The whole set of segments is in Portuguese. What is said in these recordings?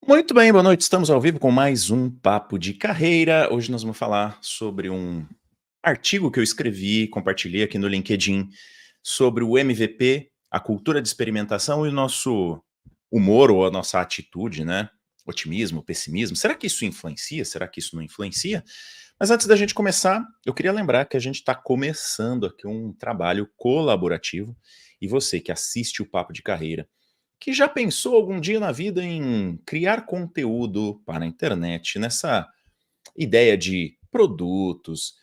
Muito bem, boa noite. Estamos ao vivo com mais um Papo de Carreira. Hoje nós vamos falar sobre um artigo que eu escrevi, compartilhei aqui no LinkedIn, sobre o MVP, a cultura de experimentação e o nosso humor ou a nossa atitude, né? Otimismo, pessimismo. Será que isso influencia? Será que isso não influencia? Mas antes da gente começar, eu queria lembrar que a gente está começando aqui um trabalho colaborativo e você que assiste o Papo de Carreira, que já pensou algum dia na vida em criar conteúdo para a internet, nessa ideia de produtos,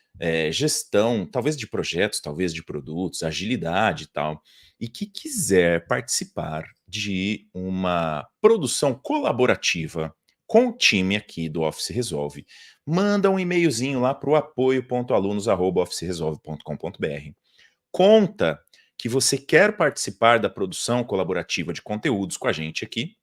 gestão, talvez de projetos, talvez de produtos, agilidade e tal, e que quiser participar de uma produção colaborativa com o time aqui do Office Resolve, manda um e-mailzinho lá para o apoio.alunos@officeresolve.com.br. Conta que você quer participar da produção colaborativa de conteúdos com a gente aqui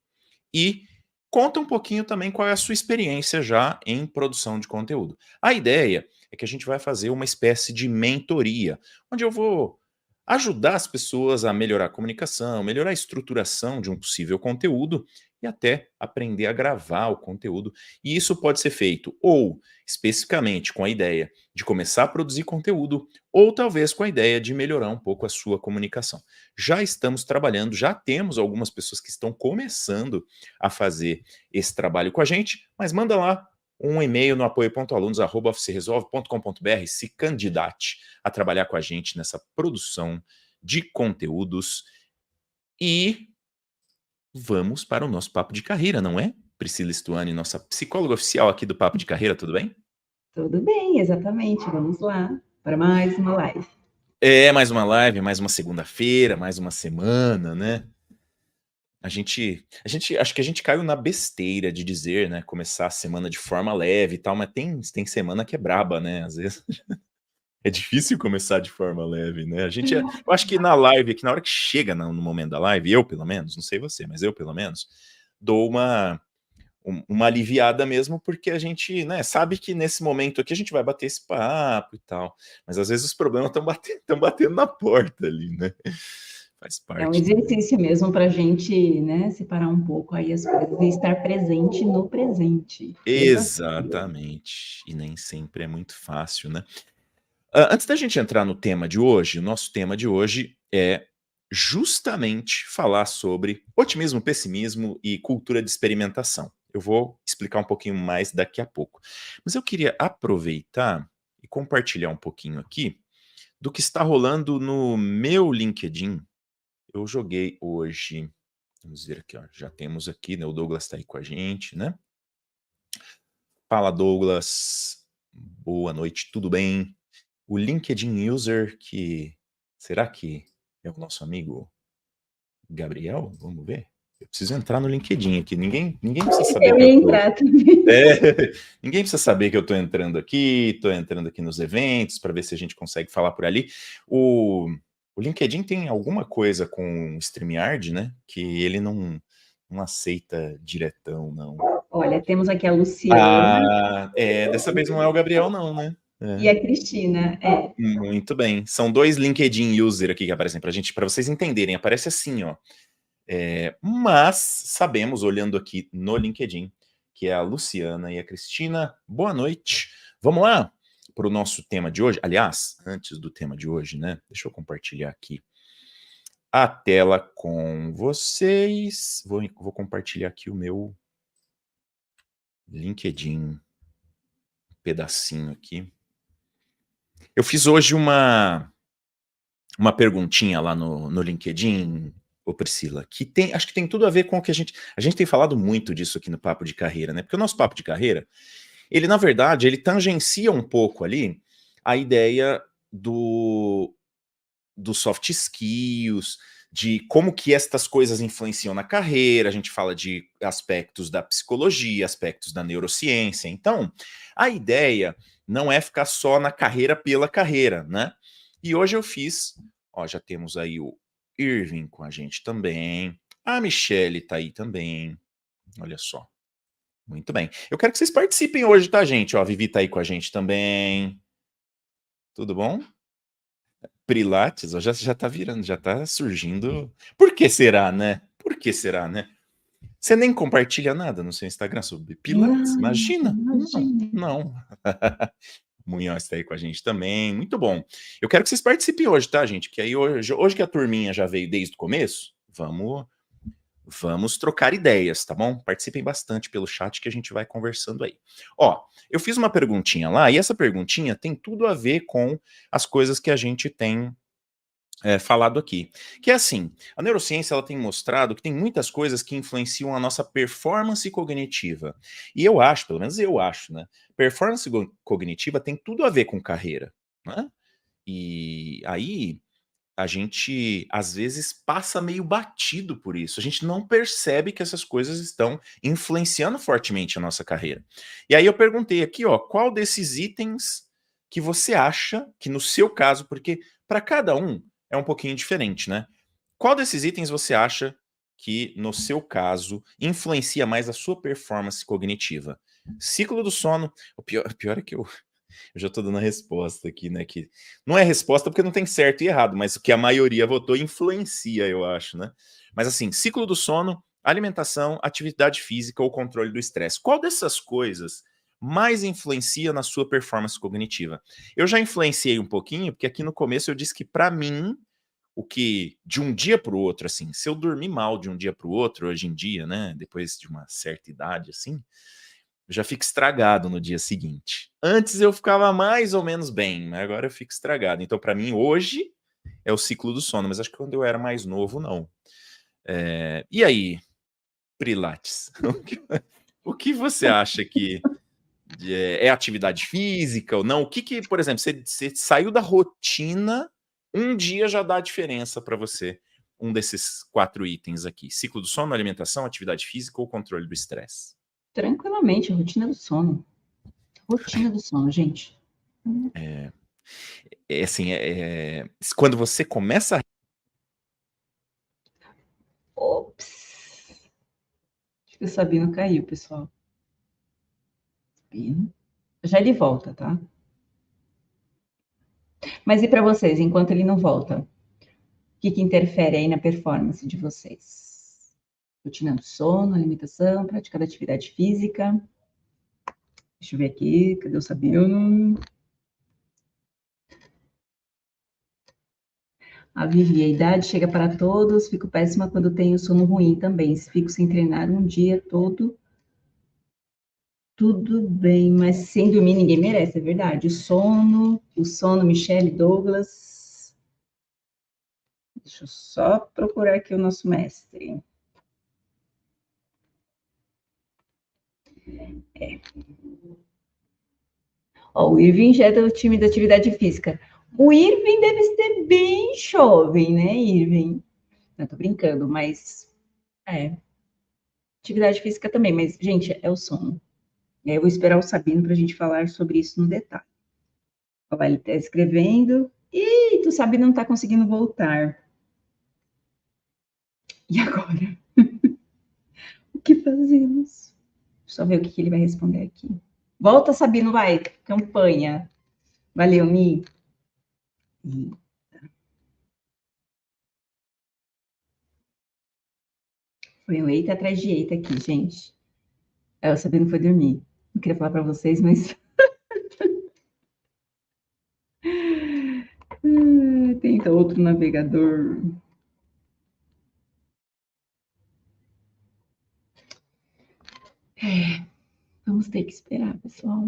e conta um pouquinho também qual é a sua experiência já em produção de conteúdo. A ideia é que a gente vai fazer uma espécie de mentoria, onde eu vou ajudar as pessoas a melhorar a comunicação, melhorar a estruturação de um possível conteúdo e até aprender a gravar o conteúdo. E isso pode ser feito ou especificamente com a ideia de começar a produzir conteúdo, ou talvez com a ideia de melhorar um pouco a sua comunicação. Já estamos trabalhando, já temos algumas pessoas que estão começando a fazer esse trabalho com a gente, mas manda lá um e-mail no apoio.alunos@officeresolve.com.br, se candidate a trabalhar com a gente nessa produção de conteúdos e vamos para o nosso papo de carreira, não é? Priscila Stuani, nossa psicóloga oficial aqui do Papo de Carreira, tudo bem? Tudo bem, exatamente. Vamos lá para mais uma live. É, mais uma live, mais uma segunda-feira, mais uma semana, né? Acho que a gente caiu na besteira de dizer, né, começar a semana de forma leve e tal, mas tem semana que é braba, né, às vezes é difícil começar de forma leve, né, eu acho que na live aqui, na hora que chega no momento da live, eu pelo menos, não sei você, mas eu pelo menos, dou uma aliviada mesmo, porque a gente, né, sabe que nesse momento aqui a gente vai bater esse papo e tal, mas às vezes os problemas estão batendo na porta ali, né, faz É um parte também. exercício mesmo para a gente, né, separar um pouco aí as coisas e estar presente no presente. Desafio. Exatamente, e nem sempre é muito fácil, né. Antes da gente entrar no tema de hoje, o nosso tema de hoje é justamente falar sobre otimismo, pessimismo e cultura de experimentação. Eu vou explicar um pouquinho mais daqui a pouco. Mas eu queria aproveitar e compartilhar um pouquinho aqui do que está rolando no meu LinkedIn. Eu joguei hoje, vamos ver aqui, ó, já temos aqui, né, o Douglas está aí com a gente, né. Fala Douglas, boa noite, tudo bem? O LinkedIn User que será que é o nosso amigo Gabriel? Vamos ver. Eu preciso entrar no LinkedIn aqui. Ninguém precisa saber Eu que ia eu tô. entrar também. É, ninguém precisa saber que eu tô entrando aqui nos eventos para ver se a gente consegue falar por ali. O LinkedIn tem alguma coisa com o StreamYard, né? Que ele não aceita diretão, não. Olha, temos aqui a Luciana Ah, dessa vez não é o Gabriel, não, né? e É. a Cristina. É, Muito bem. São dois LinkedIn user aqui que aparecem pra gente, para vocês entenderem. Aparece assim, ó. Mas sabemos, olhando aqui no LinkedIn, que é a Luciana e a Cristina. Boa noite. Vamos lá para o nosso tema de hoje. Aliás, antes do tema de hoje, né? Deixa eu compartilhar aqui a tela com vocês. Vou compartilhar aqui o meu LinkedIn, um pedacinho aqui. Eu fiz hoje uma perguntinha lá no LinkedIn, ô Priscila, que acho que tem tudo a ver com o que a gente tem falado muito disso aqui no Papo de Carreira, né? Porque o nosso Papo de Carreira, ele na verdade, ele tangencia um pouco ali a ideia do soft skills, de como que estas coisas influenciam na carreira, a gente fala de aspectos da psicologia, aspectos da neurociência. Então, a ideia não é ficar só na carreira pela carreira, né? E hoje eu fiz, ó, já temos aí o Irving com a gente também, a Michelle tá aí também, olha só. Muito bem. Eu quero que vocês participem hoje, tá, gente? Ó, a Vivi tá aí com a gente também. Tudo bom? Pilates, ó, já tá virando, já tá surgindo. Por que será, né? Por que será, né? Você nem compartilha nada no seu Instagram sobre Pilates? Imagina? Imagina. Não. Munhoz está aí com a gente também, muito bom. Eu quero que vocês participem hoje, tá, gente? Que aí hoje que a turminha já veio desde o começo, vamos trocar ideias, tá bom? Participem bastante pelo chat que a gente vai conversando aí. Ó, eu fiz uma perguntinha lá, e essa perguntinha tem tudo a ver com as coisas que a gente tem falado aqui. Que é assim, a neurociência ela tem mostrado que tem muitas coisas que influenciam a nossa performance cognitiva. E eu acho, pelo menos eu acho, né? Performance cognitiva tem tudo a ver com carreira, né? E aí a gente, às vezes, passa meio batido por isso. A gente não percebe que essas coisas estão influenciando fortemente a nossa carreira. E aí eu perguntei aqui, ó, qual desses itens que você acha que no seu caso, porque para cada um é um pouquinho diferente, né? Qual desses itens você acha que, no seu caso, influencia mais a sua performance cognitiva? Ciclo do sono. O pior é que eu já estou dando a resposta aqui, né? Que não é resposta porque não tem certo e errado, mas o que a maioria votou influencia, eu acho, né? Mas assim, ciclo do sono, alimentação, atividade física ou controle do estresse. Qual dessas coisas mais influencia na sua performance cognitiva? Eu já influenciei um pouquinho, porque aqui no começo eu disse que para mim, o que de um dia para o outro, assim, se eu dormir mal de um dia para o outro, hoje em dia, né? Depois de uma certa idade, assim, eu já fico estragado no dia seguinte. Antes eu ficava mais ou menos bem, mas agora eu fico estragado. Então, para mim, hoje é o ciclo do sono, mas acho que quando eu era mais novo, não. E aí, Pilates? O que você acha que é atividade física ou não? O que por exemplo, você saiu da rotina, um dia já dá a diferença para você? Um desses 4 itens aqui: ciclo do sono, alimentação, atividade física ou controle do estresse? Tranquilamente, rotina do sono. Rotina do sono, gente. Assim, quando você começa a... Ops. Acho que o Sabino caiu, pessoal. Sabino. Já ele volta, tá? Mas e para vocês, enquanto ele não volta? O que interfere aí na performance de vocês? Rotina do sono, alimentação, prática da atividade física. Deixa eu ver aqui, cadê o Sabino? A Vivi, a idade chega para todos, fico péssima quando tenho sono ruim também. Se fico sem treinar um dia todo, tudo bem, mas sem dormir ninguém merece, é verdade. O sono, Michele Douglas. Deixa eu só procurar aqui o nosso mestre. Ó, o Irving já é do time da atividade física. O Irving deve ser bem jovem, né, Irving? Não, tô brincando, mas atividade física também, mas, gente, é o sono. Eu vou esperar o Sabino para a gente falar sobre isso no detalhe. Ó, ele está escrevendo. Ih, o Sabino não está conseguindo voltar. E agora? O que fazemos? Deixa eu ver o que ele vai responder aqui. Volta, Sabino, vai. Campanha. Valeu, Mi. Foi um eita atrás de eita aqui, gente. O Sabino foi dormir. Não queria falar para vocês, mas... Tenta outro navegador. Vamos ter que esperar, pessoal.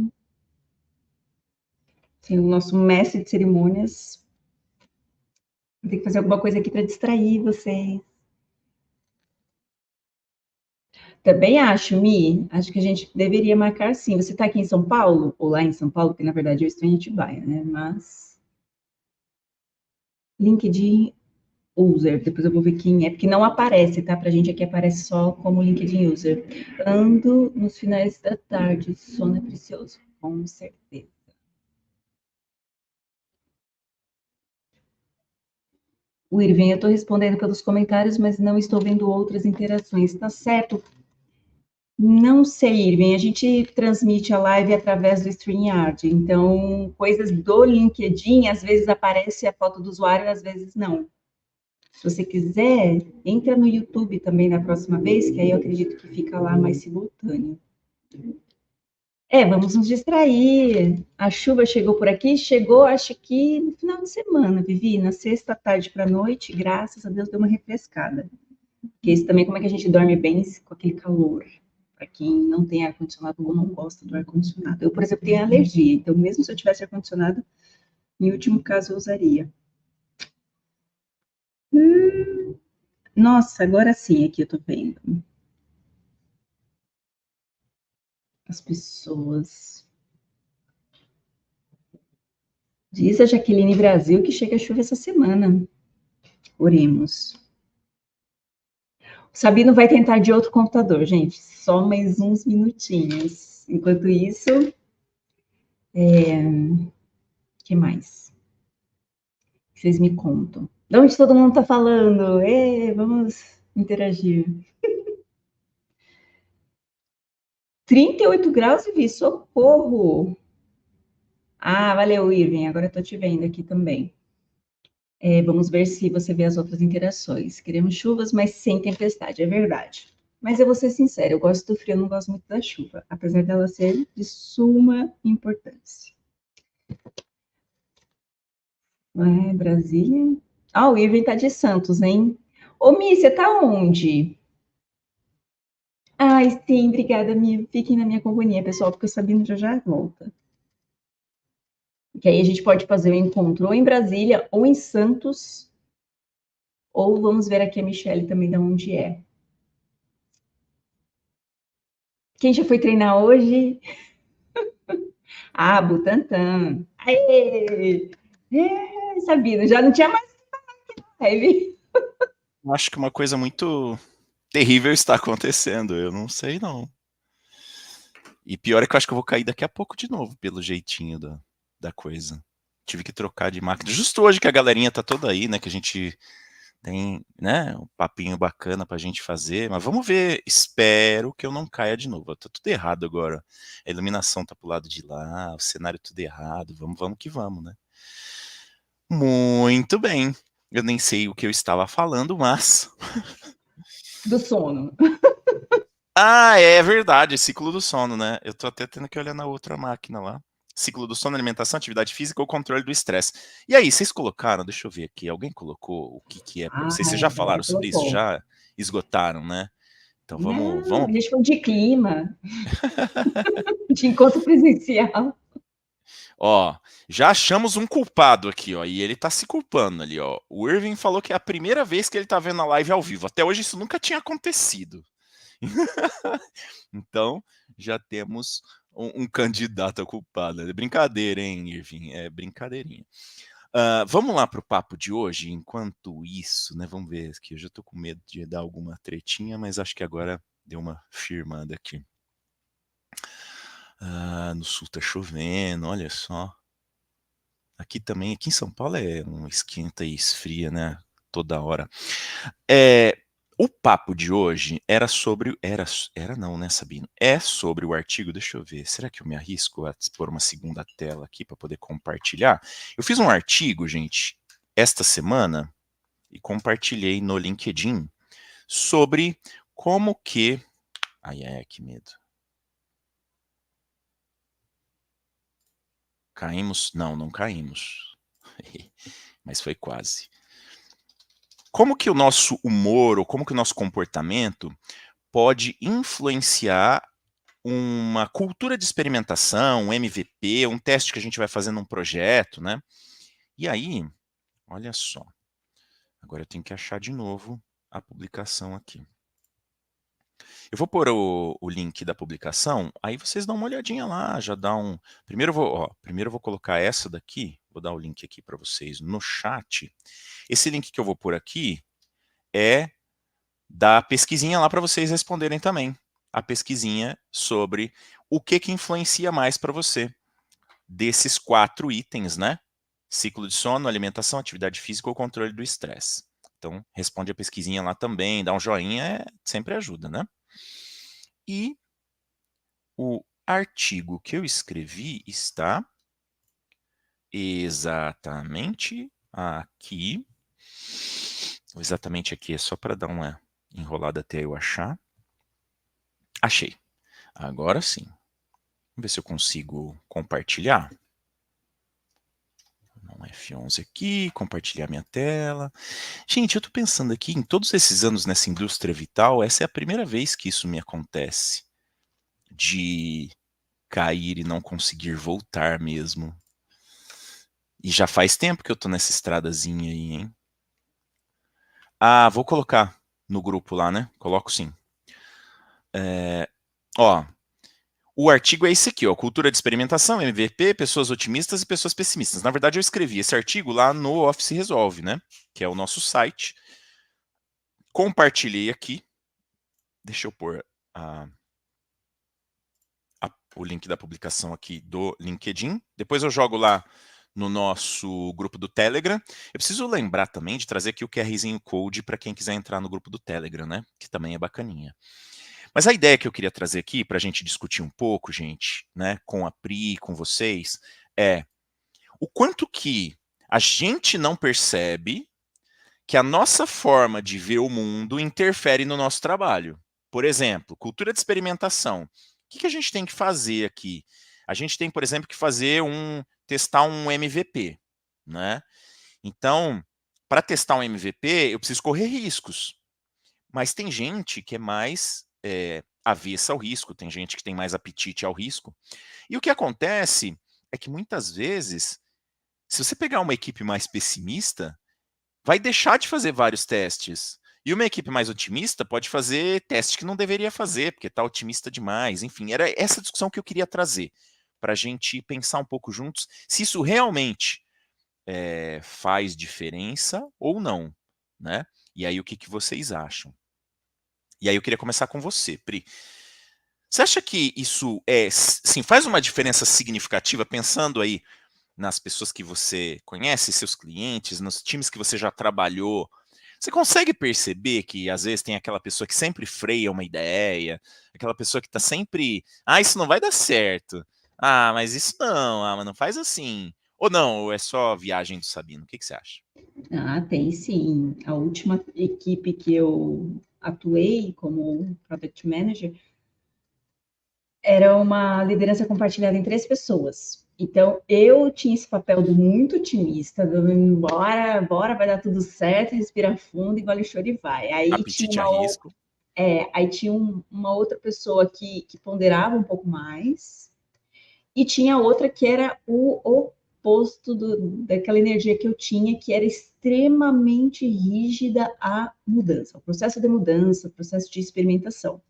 Sendo o nosso mestre de cerimônias, vou ter que fazer alguma coisa aqui para distrair vocês. Também acho, Mi, acho que a gente deveria marcar sim. Você está aqui em São Paulo? Ou lá em São Paulo? Porque, na verdade, eu estou em Atibaia, né? Mas... LinkedIn User. Depois eu vou ver quem é, porque não aparece, tá? Pra gente aqui aparece só como LinkedIn User. Ando nos finais da tarde. Sono é precioso. Com certeza. O Irving, eu estou respondendo pelos comentários, mas não estou vendo outras interações. Tá certo? Não sei, Irving, a gente transmite a live através do StreamYard, então coisas do LinkedIn, às vezes aparece a foto do usuário, às vezes não. Se você quiser, entra no YouTube também na próxima vez, que aí eu acredito que fica lá mais simultâneo. Vamos nos distrair. A chuva chegou por aqui, chegou, acho que no final de semana, Vivi, na sexta tarde para noite, graças a Deus deu uma refrescada. Porque isso também, como é que a gente dorme bem com aquele calor? Para quem não tem ar-condicionado ou não gosta do ar-condicionado. Eu, por exemplo, tenho alergia, então mesmo se eu tivesse ar-condicionado, em último caso eu usaria. Nossa, agora sim aqui eu tô vendo. As pessoas. Diz a Jaqueline Brasil que chega a chuva essa semana. Oremos. O Sabino vai tentar de outro computador, gente. Só mais uns minutinhos. Enquanto isso, que mais? Vocês me contam. De onde todo mundo está falando? Vamos interagir. 38 graus e vi, socorro! Ah, valeu, Irving. Agora estou te vendo aqui também. Vamos ver se você vê as outras interações. Queremos chuvas, mas sem tempestade, é verdade. Mas eu vou ser sincera, eu gosto do frio, eu não gosto muito da chuva, apesar dela ser de suma importância. Brasília. Ah, o Irving tá de Santos, hein? Ô, Mi, você tá onde? Ai, sim, obrigada, Mi. Fiquem na minha companhia, pessoal, porque o Sabino já volta. Que aí a gente pode fazer o encontro ou em Brasília, ou em Santos, ou vamos ver aqui a Michelle também de onde é. Quem já foi treinar hoje? Ah, Butantan. Aê! Sabino, já não tinha mais live. Acho que uma coisa muito terrível está acontecendo, eu não sei não. E pior é que eu acho que eu vou cair daqui a pouco de novo, pelo jeitinho da coisa. Tive que trocar de máquina. Justo hoje que a galerinha tá toda aí, né, que a gente tem, né, um papinho bacana pra gente fazer, mas vamos ver, espero que eu não caia de novo. Tá tudo errado agora. A iluminação tá pro lado de lá, o cenário tudo errado. Vamos que vamos, né? Muito bem. Eu nem sei o que eu estava falando, mas Do sono. ah, é verdade, ciclo do sono, né? Eu tô até tendo que olhar na outra máquina lá. Ciclo do sono, alimentação, atividade física ou controle do estresse. E aí, vocês colocaram, deixa eu ver aqui, alguém colocou o que é para vocês? Vocês já Ela falaram sobre isso? colocou. Já esgotaram, né? Então Não, vamos. a gente falou de clima, de encontro presencial. Ó, já achamos um culpado aqui, ó, e ele tá se culpando ali, ó. O Irving falou que é a primeira vez que ele tá vendo a live ao vivo. Até hoje isso nunca tinha acontecido. Então, já temos um candidato a culpado. É brincadeira, hein, Irving? É brincadeirinha. Vamos lá para o papo de hoje. Enquanto isso, né? Vamos ver aqui. Eu já estou com medo de dar alguma tretinha, mas acho que agora deu uma firmada aqui. No sul tá chovendo, olha só. Aqui também, aqui em São Paulo é um esquenta e esfria, né? Toda hora. O papo de hoje era sobre. Era não, né, Sabino? É sobre o artigo. Deixa eu ver. Será que eu me arrisco a pôr uma segunda tela aqui para poder compartilhar? Eu fiz um artigo, gente, esta semana e compartilhei no LinkedIn sobre como que. Ai, que medo. Caímos? Não, não caímos. Mas foi quase. Como que o nosso humor ou como que o nosso comportamento pode influenciar uma cultura de experimentação, um MVP, um teste que a gente vai fazer num projeto, né? E aí, olha só. Agora eu tenho que achar de novo a publicação aqui. Eu vou pôr o link da publicação, aí vocês dão uma olhadinha lá, já dá um. Primeiro eu vou colocar essa daqui, vou dar o link aqui para vocês no chat. Esse link que eu vou pôr aqui é da pesquisinha lá para vocês responderem também. A pesquisinha sobre o que influencia mais para você desses 4 itens, né? Ciclo de sono, alimentação, atividade física ou controle do estresse. Então, responde a pesquisinha lá também, dá um joinha, sempre ajuda, né? E o artigo que eu escrevi está exatamente aqui. exatamente aqui, é só para dar uma enrolada até eu achar. Achei. Agora sim. Vamos ver se eu consigo compartilhar. Um F11 aqui, compartilhar minha tela. Gente, eu tô pensando aqui, em todos esses anos nessa indústria vital, essa é a primeira vez que isso me acontece. De cair e não conseguir voltar mesmo. E já faz tempo que eu tô nessa estradazinha aí, hein? Ah, vou colocar no grupo lá, né? Coloco sim. Ó, o artigo é esse aqui, ó, Cultura de Experimentação, MVP, Pessoas Otimistas e Pessoas Pessimistas. Na verdade, eu escrevi esse artigo lá no Office Resolve, né? Que é o nosso site. Compartilhei aqui. Deixa eu pôr o link da publicação aqui do LinkedIn. Depois eu jogo lá no nosso grupo do Telegram. Eu preciso lembrar também de trazer aqui o QRzinho Code para quem quiser entrar no grupo do Telegram, né? Que também é bacaninha. Mas a ideia que eu queria trazer aqui para a gente discutir um pouco, gente, né, com a Pri, com vocês, é o quanto que a gente não percebe que a nossa forma de ver o mundo interfere no nosso trabalho. Por exemplo, cultura de experimentação. O que a gente tem que fazer aqui? A gente tem, por exemplo, que testar um MVP, né? Então, para testar um MVP, eu preciso correr riscos. Mas tem gente que é mais avessa ao risco, tem gente que tem mais apetite ao risco. E o que acontece é que muitas vezes, se você pegar uma equipe mais pessimista, vai deixar de fazer vários testes. E uma equipe mais otimista pode fazer teste que não deveria fazer, porque está otimista demais. Enfim, era essa discussão que eu queria trazer, para a gente pensar um pouco juntos se isso realmente faz diferença ou não, né? E aí, o que vocês acham? E aí eu queria começar com você, Pri. Você acha que isso sim, faz uma diferença significativa, pensando aí nas pessoas que você conhece, seus clientes, nos times que você já trabalhou? Você consegue perceber que às vezes tem aquela pessoa que sempre freia uma ideia, aquela pessoa que está sempre, isso não vai dar certo. Mas isso não, mas não faz assim. Ou não, ou é só viagem do Sabino? O que você acha? Ah, tem sim. A última equipe que eu atuei como Product Manager era uma liderança compartilhada em 3 pessoas. Então, eu tinha esse papel do muito otimista, do bora, vai dar tudo certo, respira fundo, engole choro e vai. Apetite a risco. Aí tinha uma outra pessoa que ponderava um pouco mais, e tinha outra que era o oposto daquela energia que eu tinha, que era extremamente rígida à mudança, ao processo de mudança, ao processo de experimentação.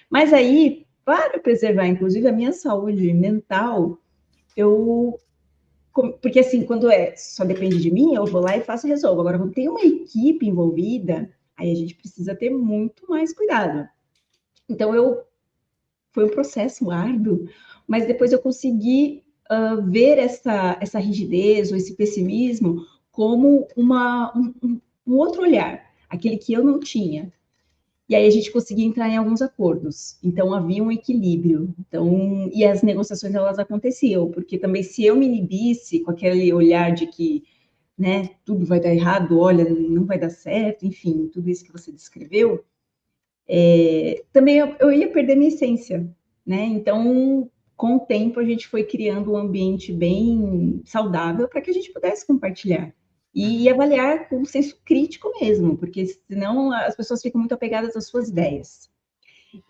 Mas aí, para preservar, inclusive, a minha saúde mental, eu. Porque, assim, quando só depende de mim, eu vou lá e faço e resolvo. Agora, quando tem uma equipe envolvida, aí a gente precisa ter muito mais cuidado. Então, foi um processo árduo, mas depois eu consegui ver essa rigidez ou esse pessimismo como um outro olhar, aquele que eu não tinha. E aí a gente conseguia entrar em alguns acordos. Então havia um equilíbrio. Então, e as negociações elas aconteciam, porque também se eu me inibisse com aquele olhar de que, né, tudo vai dar errado, olha, não vai dar certo, enfim, tudo isso que você descreveu, também eu ia perder minha essência, né? Então, com o tempo a gente foi criando um ambiente bem saudável para que a gente pudesse compartilhar e Uhum. avaliar com senso crítico mesmo, porque senão as pessoas ficam muito apegadas às suas ideias.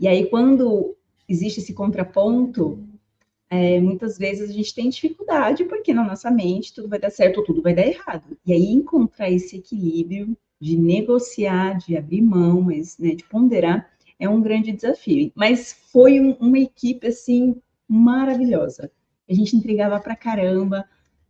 E aí, quando existe esse contraponto, muitas vezes a gente tem dificuldade, porque na nossa mente tudo vai dar certo ou tudo vai dar errado. E aí, encontrar esse equilíbrio de negociar, de abrir mão, mas, né, de ponderar, é um grande desafio. Mas foi uma equipe, assim, maravilhosa. A gente entregava pra caramba,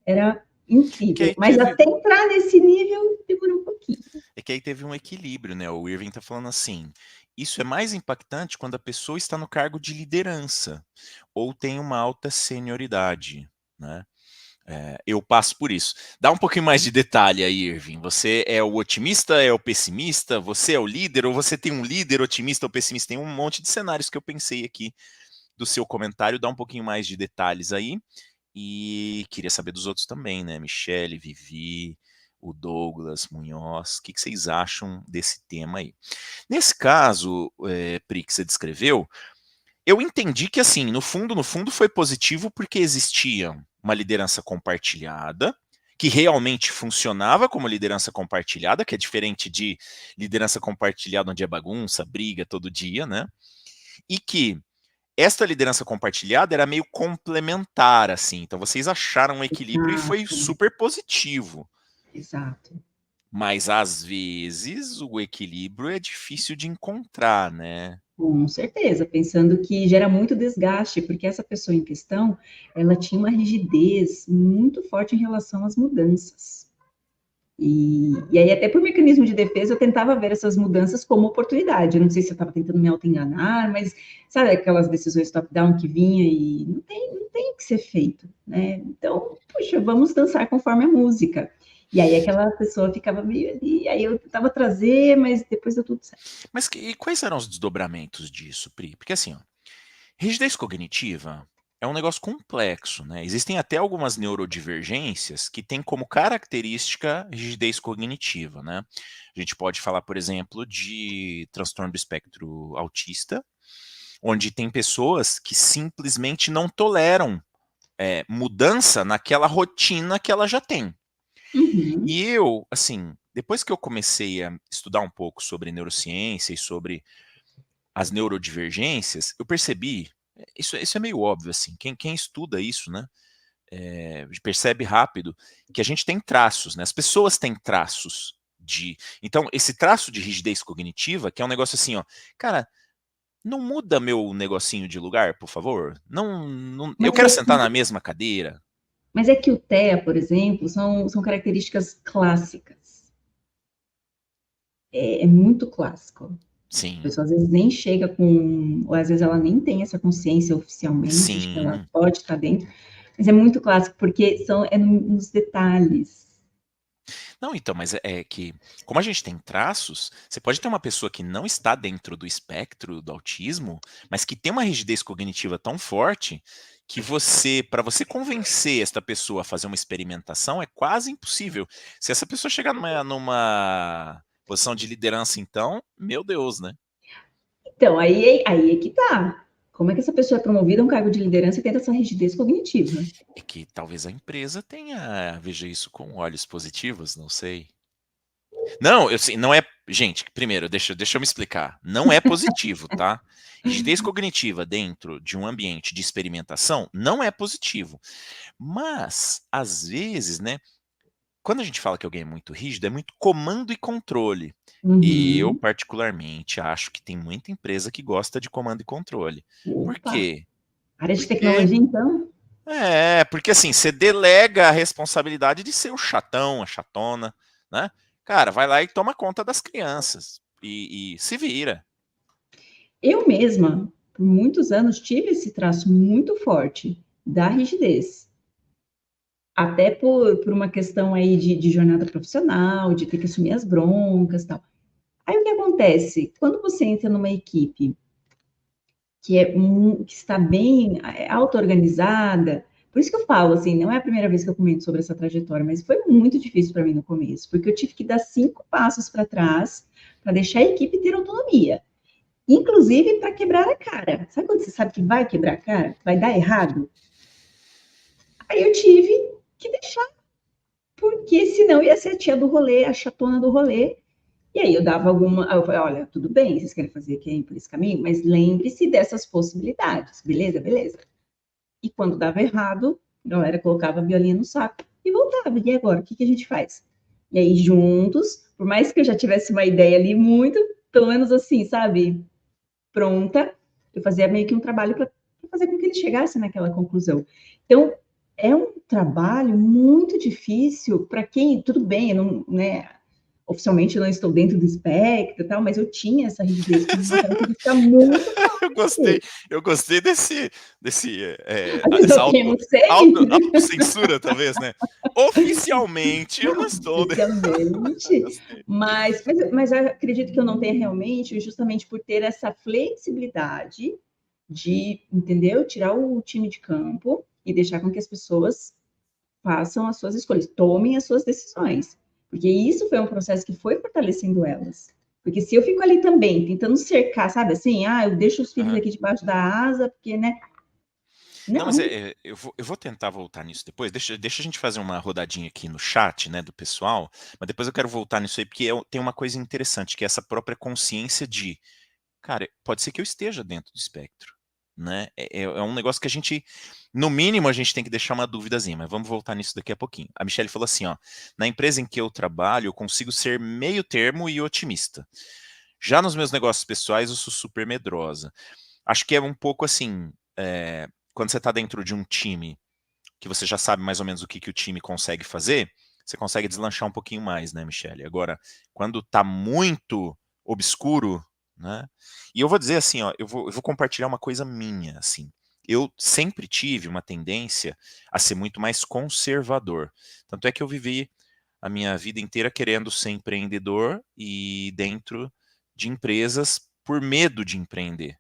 era Que incrível. aí Mas teve, até entrar nesse nível, demorou um pouquinho. É que aí teve um equilíbrio, né? O Irving está falando assim: isso é mais impactante quando a pessoa está no cargo de liderança ou tem uma alta senioridade, né? Eu passo por isso. Dá um pouquinho mais de detalhe aí, Irving. Você é o otimista, é o pessimista? Você é o líder ou você tem um líder otimista ou pessimista? Tem um monte de cenários que eu pensei aqui do seu comentário. Dá um pouquinho mais de detalhes aí. E queria saber dos outros também, né? Michele, Vivi, o Douglas Munhoz. O que vocês acham desse tema aí? Nesse caso, Pri, que você descreveu, eu entendi que, assim, no fundo foi positivo porque existia uma liderança compartilhada, que realmente funcionava como liderança compartilhada, que é diferente de liderança compartilhada onde é bagunça, briga todo dia, né? E que esta liderança compartilhada era meio complementar, assim. Então vocês acharam um equilíbrio e foi Exato, super positivo. exato. Mas às vezes o equilíbrio é difícil de encontrar, né? Com certeza, pensando que gera muito desgaste, porque essa pessoa em questão, ela tinha uma rigidez muito forte em relação às mudanças. E aí, até por mecanismo de defesa, eu tentava ver essas mudanças como oportunidade. Eu não sei se eu estava tentando me auto-enganar, mas sabe aquelas decisões top-down que vinha e não tem o que ser feito, né? Então, puxa, vamos dançar conforme a música. E aí aquela pessoa ficava meio ali, aí eu tentava trazer, mas depois deu tudo certo. Mas e quais eram os desdobramentos disso, Pri? Porque assim, ó, rigidez cognitiva é um negócio complexo, né? Existem até algumas neurodivergências que têm como característica rigidez cognitiva, né? A gente pode falar, por exemplo, de transtorno do espectro autista, onde tem pessoas que simplesmente não toleram mudança naquela rotina que ela já tem. Uhum. E eu, assim, depois que eu comecei a estudar um pouco sobre neurociência e sobre as neurodivergências, eu percebi, isso é meio óbvio, assim, quem estuda isso, né, percebe rápido que a gente tem traços, né, as pessoas têm traços de... Então, esse traço de rigidez cognitiva, que é um negócio assim, ó, cara, não muda meu negocinho de lugar, por favor? Eu Mas quero é sentar que, na mesma cadeira. mas é que o TEA, por exemplo, são características clássicas. É muito clássico. A Sim, pessoa às vezes nem chega com, ou às vezes ela nem tem essa consciência oficialmente de que ela sim. pode estar dentro, mas é muito clássico, porque nos detalhes. Não, então, mas é que, como a gente tem traços, você pode ter uma pessoa que não está dentro do espectro do autismo, mas que tem uma rigidez cognitiva tão forte que para você convencer esta pessoa a fazer uma experimentação é quase impossível. Se essa pessoa chegar numa posição de liderança, então, meu Deus, né? Então, aí é que tá. Como é que essa pessoa é promovida a um cargo de liderança e tem essa rigidez cognitiva? É que talvez a empresa veja isso com olhos positivos, não sei. Não, eu sei, não é. Gente, primeiro, deixa eu me explicar. Não é positivo, tá? Rigidez cognitiva dentro de um ambiente de experimentação não é positivo. Mas, às vezes, né, quando a gente fala que alguém é muito rígido, é muito comando e controle. E eu, Uhum. particularmente, acho que tem muita empresa que gosta de comando e controle. Por Opa, quê? área de Porque, tecnologia, então? porque assim, você delega a responsabilidade de ser o chatão, a chatona, né? Cara, vai lá e toma conta das crianças e se vira. Eu mesma, por muitos anos, tive esse traço muito forte da rigidez. Até por uma questão aí de jornada profissional, de ter que assumir as broncas, tal. Aí o que acontece? Quando você entra numa equipe que está bem auto-organizada, por isso que eu falo, assim, não é a primeira vez que eu comento sobre essa trajetória, mas foi muito difícil para mim no começo, porque eu tive que dar 5 passos para trás para deixar a equipe ter autonomia, inclusive para quebrar a cara. Sabe quando você sabe que vai quebrar a cara? Vai dar errado? Aí eu tive que deixar, porque senão ia ser a tia do rolê, a chatona do rolê. E aí eu dava alguma. Eu falei, olha, tudo bem, vocês querem fazer aqui por esse caminho, mas lembre-se dessas possibilidades, beleza? Beleza. E quando dava errado, a galera colocava a violinha no saco e voltava. E agora, o que a gente faz? E aí, juntos, por mais que eu já tivesse uma ideia ali muito, pelo menos assim, sabe, pronta, eu fazia meio que um trabalho para fazer com que ele chegasse naquela conclusão. Então, é um trabalho muito difícil para quem, tudo bem, eu não, né, oficialmente eu não estou dentro do espectro e tal, mas eu tinha essa rigidez como uma característica muito Eu gostei, forte. eu gostei desse essa Avisou quem não sei? autocensura, talvez, né? Oficialmente, eu não estou. Especialmente, Gostei. mas eu acredito que eu não tenha realmente, justamente por ter essa flexibilidade de, entendeu? Tirar o time de campo e deixar com que as pessoas façam as suas escolhas, tomem as suas decisões. Porque isso foi um processo que foi fortalecendo elas. Porque se eu fico ali também, tentando cercar, sabe assim, eu deixo os filhos Aham. aqui debaixo da asa, porque, né? Não, mas Não. eu vou tentar voltar nisso depois. Deixa a gente fazer uma rodadinha aqui no chat, né, do pessoal, mas depois eu quero voltar nisso aí, porque tem uma coisa interessante, que é essa própria consciência de, cara, pode ser que eu esteja dentro do espectro, né? É um negócio que a gente, no mínimo, a gente tem que deixar uma duvidazinha, mas vamos voltar nisso daqui a pouquinho. A Michelle falou assim, ó, na empresa em que eu trabalho, eu consigo ser meio termo e otimista. Já nos meus negócios pessoais, eu sou super medrosa. Acho que é um pouco assim, quando você está dentro de um time que você já sabe mais ou menos o que o time consegue fazer, você consegue deslanchar um pouquinho mais, né, Michele? Agora, quando está muito obscuro, né? E eu vou dizer assim, ó, eu vou compartilhar uma coisa minha, assim. Eu sempre tive uma tendência a ser muito mais conservador. Tanto é que eu vivi a minha vida inteira querendo ser empreendedor e dentro de empresas por medo de empreender.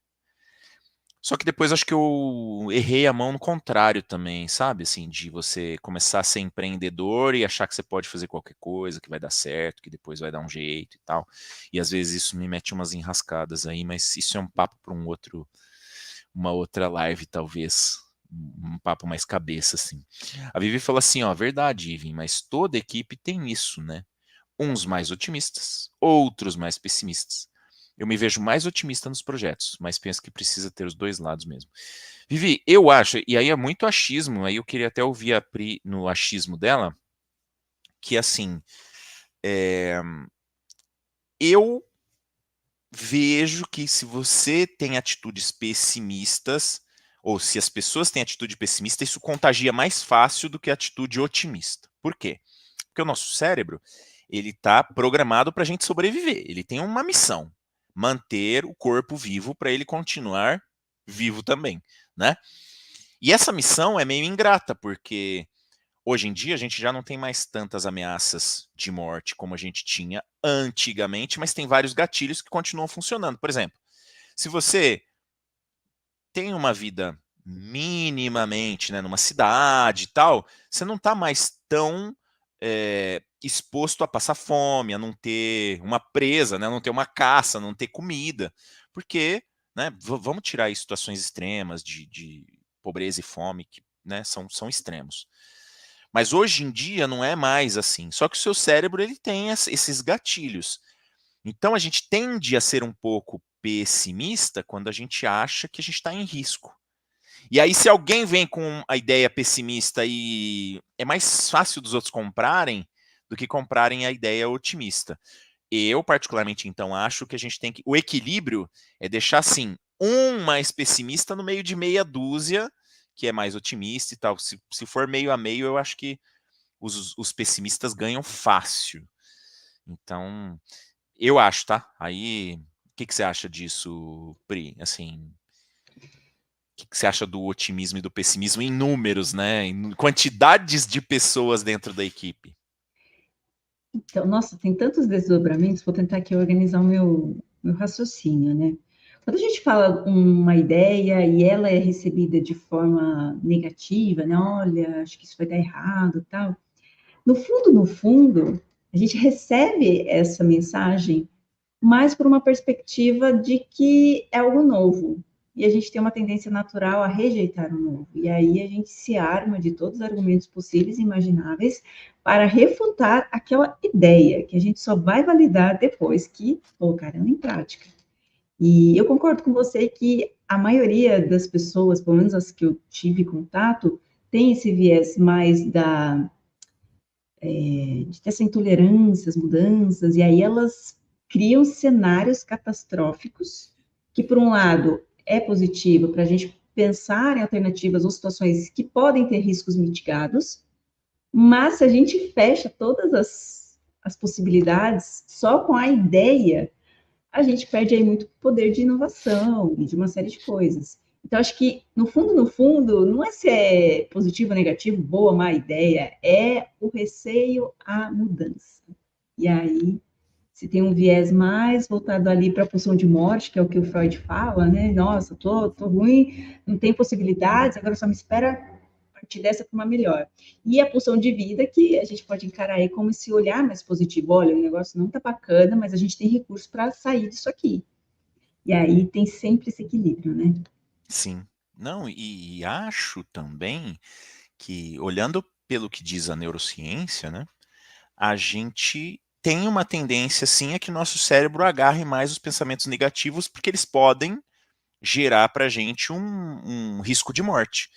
Só que depois acho que eu errei a mão no contrário também, sabe? Assim, de você começar a ser empreendedor e achar que você pode fazer qualquer coisa, que vai dar certo, que depois vai dar um jeito e tal. E às vezes isso me mete umas enrascadas aí, mas isso é um papo para uma outra live, talvez. Um papo mais cabeça, assim. A Vivi falou assim, ó, verdade, Ivi, mas toda equipe tem isso, né? Uns mais otimistas, outros mais pessimistas. Eu me vejo mais otimista nos projetos, mas penso que precisa ter os dois lados mesmo. Vivi, eu acho, e aí é muito achismo, aí eu queria até ouvir a Pri no achismo dela, que assim, é, eu vejo que se você tem atitudes pessimistas, ou se as pessoas têm atitude pessimista, isso contagia mais fácil do que a atitude otimista. Por quê? Porque o nosso cérebro, ele está programado para a gente sobreviver. Ele tem uma missão, manter o corpo vivo para ele continuar vivo também, né? E essa missão é meio ingrata, porque hoje em dia a gente já não tem mais tantas ameaças de morte como a gente tinha antigamente, mas tem vários gatilhos que continuam funcionando. Por exemplo, se você tem uma vida minimamente, né, numa cidade e tal, você não está mais tão exposto a passar fome, a não ter uma presa, né, a não ter uma caça, a não ter comida, porque, né, vamos tirar aí situações extremas de pobreza e fome, que, né, são extremos. Mas hoje em dia não é mais assim. Só que o seu cérebro ele tem esses gatilhos. Então a gente tende a ser um pouco pessimista quando a gente acha que a gente está em risco. E aí, se alguém vem com a ideia pessimista e é mais fácil dos outros comprarem do que comprarem a ideia otimista. Eu, particularmente, então, acho que a gente tem que. O equilíbrio é deixar assim, um mais pessimista no meio de meia dúzia, que é mais otimista e tal. Se for meio a meio, eu acho que os pessimistas ganham fácil. Então, eu acho, tá? Aí, o que você acha disso, Pri? Assim, que você acha do otimismo e do pessimismo em números, né? Em quantidades de pessoas dentro da equipe? Então, nossa, tem tantos desdobramentos, vou tentar aqui organizar o meu raciocínio, né? Quando a gente fala uma ideia e ela é recebida de forma negativa, né? Olha, acho que isso vai dar errado, tal. No fundo, a gente recebe essa mensagem mais por uma perspectiva de que é algo novo. E a gente tem uma tendência natural a rejeitar o novo. E aí a gente se arma de todos os argumentos possíveis e imagináveis para refutar aquela ideia, que a gente só vai validar depois que colocar ela em prática. E eu concordo com você que a maioria das pessoas, pelo menos as que eu tive contato, tem esse viés mais de ter essa intolerância às mudanças, e aí elas criam cenários catastróficos, que, por um lado, é positivo para a gente pensar em alternativas ou situações que podem ter riscos mitigados, mas se a gente fecha todas as possibilidades só com a ideia, a gente perde aí muito poder de inovação e de uma série de coisas. Então, acho que, no fundo, não é se é positivo ou negativo, boa ou má ideia, é o receio à mudança. E aí, se tem um viés mais voltado ali para a pulsão de morte, que é o que o Freud fala, né? Nossa, tô ruim, não tem possibilidades, agora só me espera partir dessa para uma melhor. E a pulsão de vida, que a gente pode encarar aí como esse olhar mais positivo. Olha, o negócio não tá bacana, mas a gente tem recurso para sair disso aqui. E aí tem sempre esse equilíbrio, né? Sim. Não, e acho também que, olhando pelo que diz a neurociência, né, a gente tem uma tendência, sim, a que nosso cérebro agarre mais os pensamentos negativos, porque eles podem gerar para a gente um risco de morte.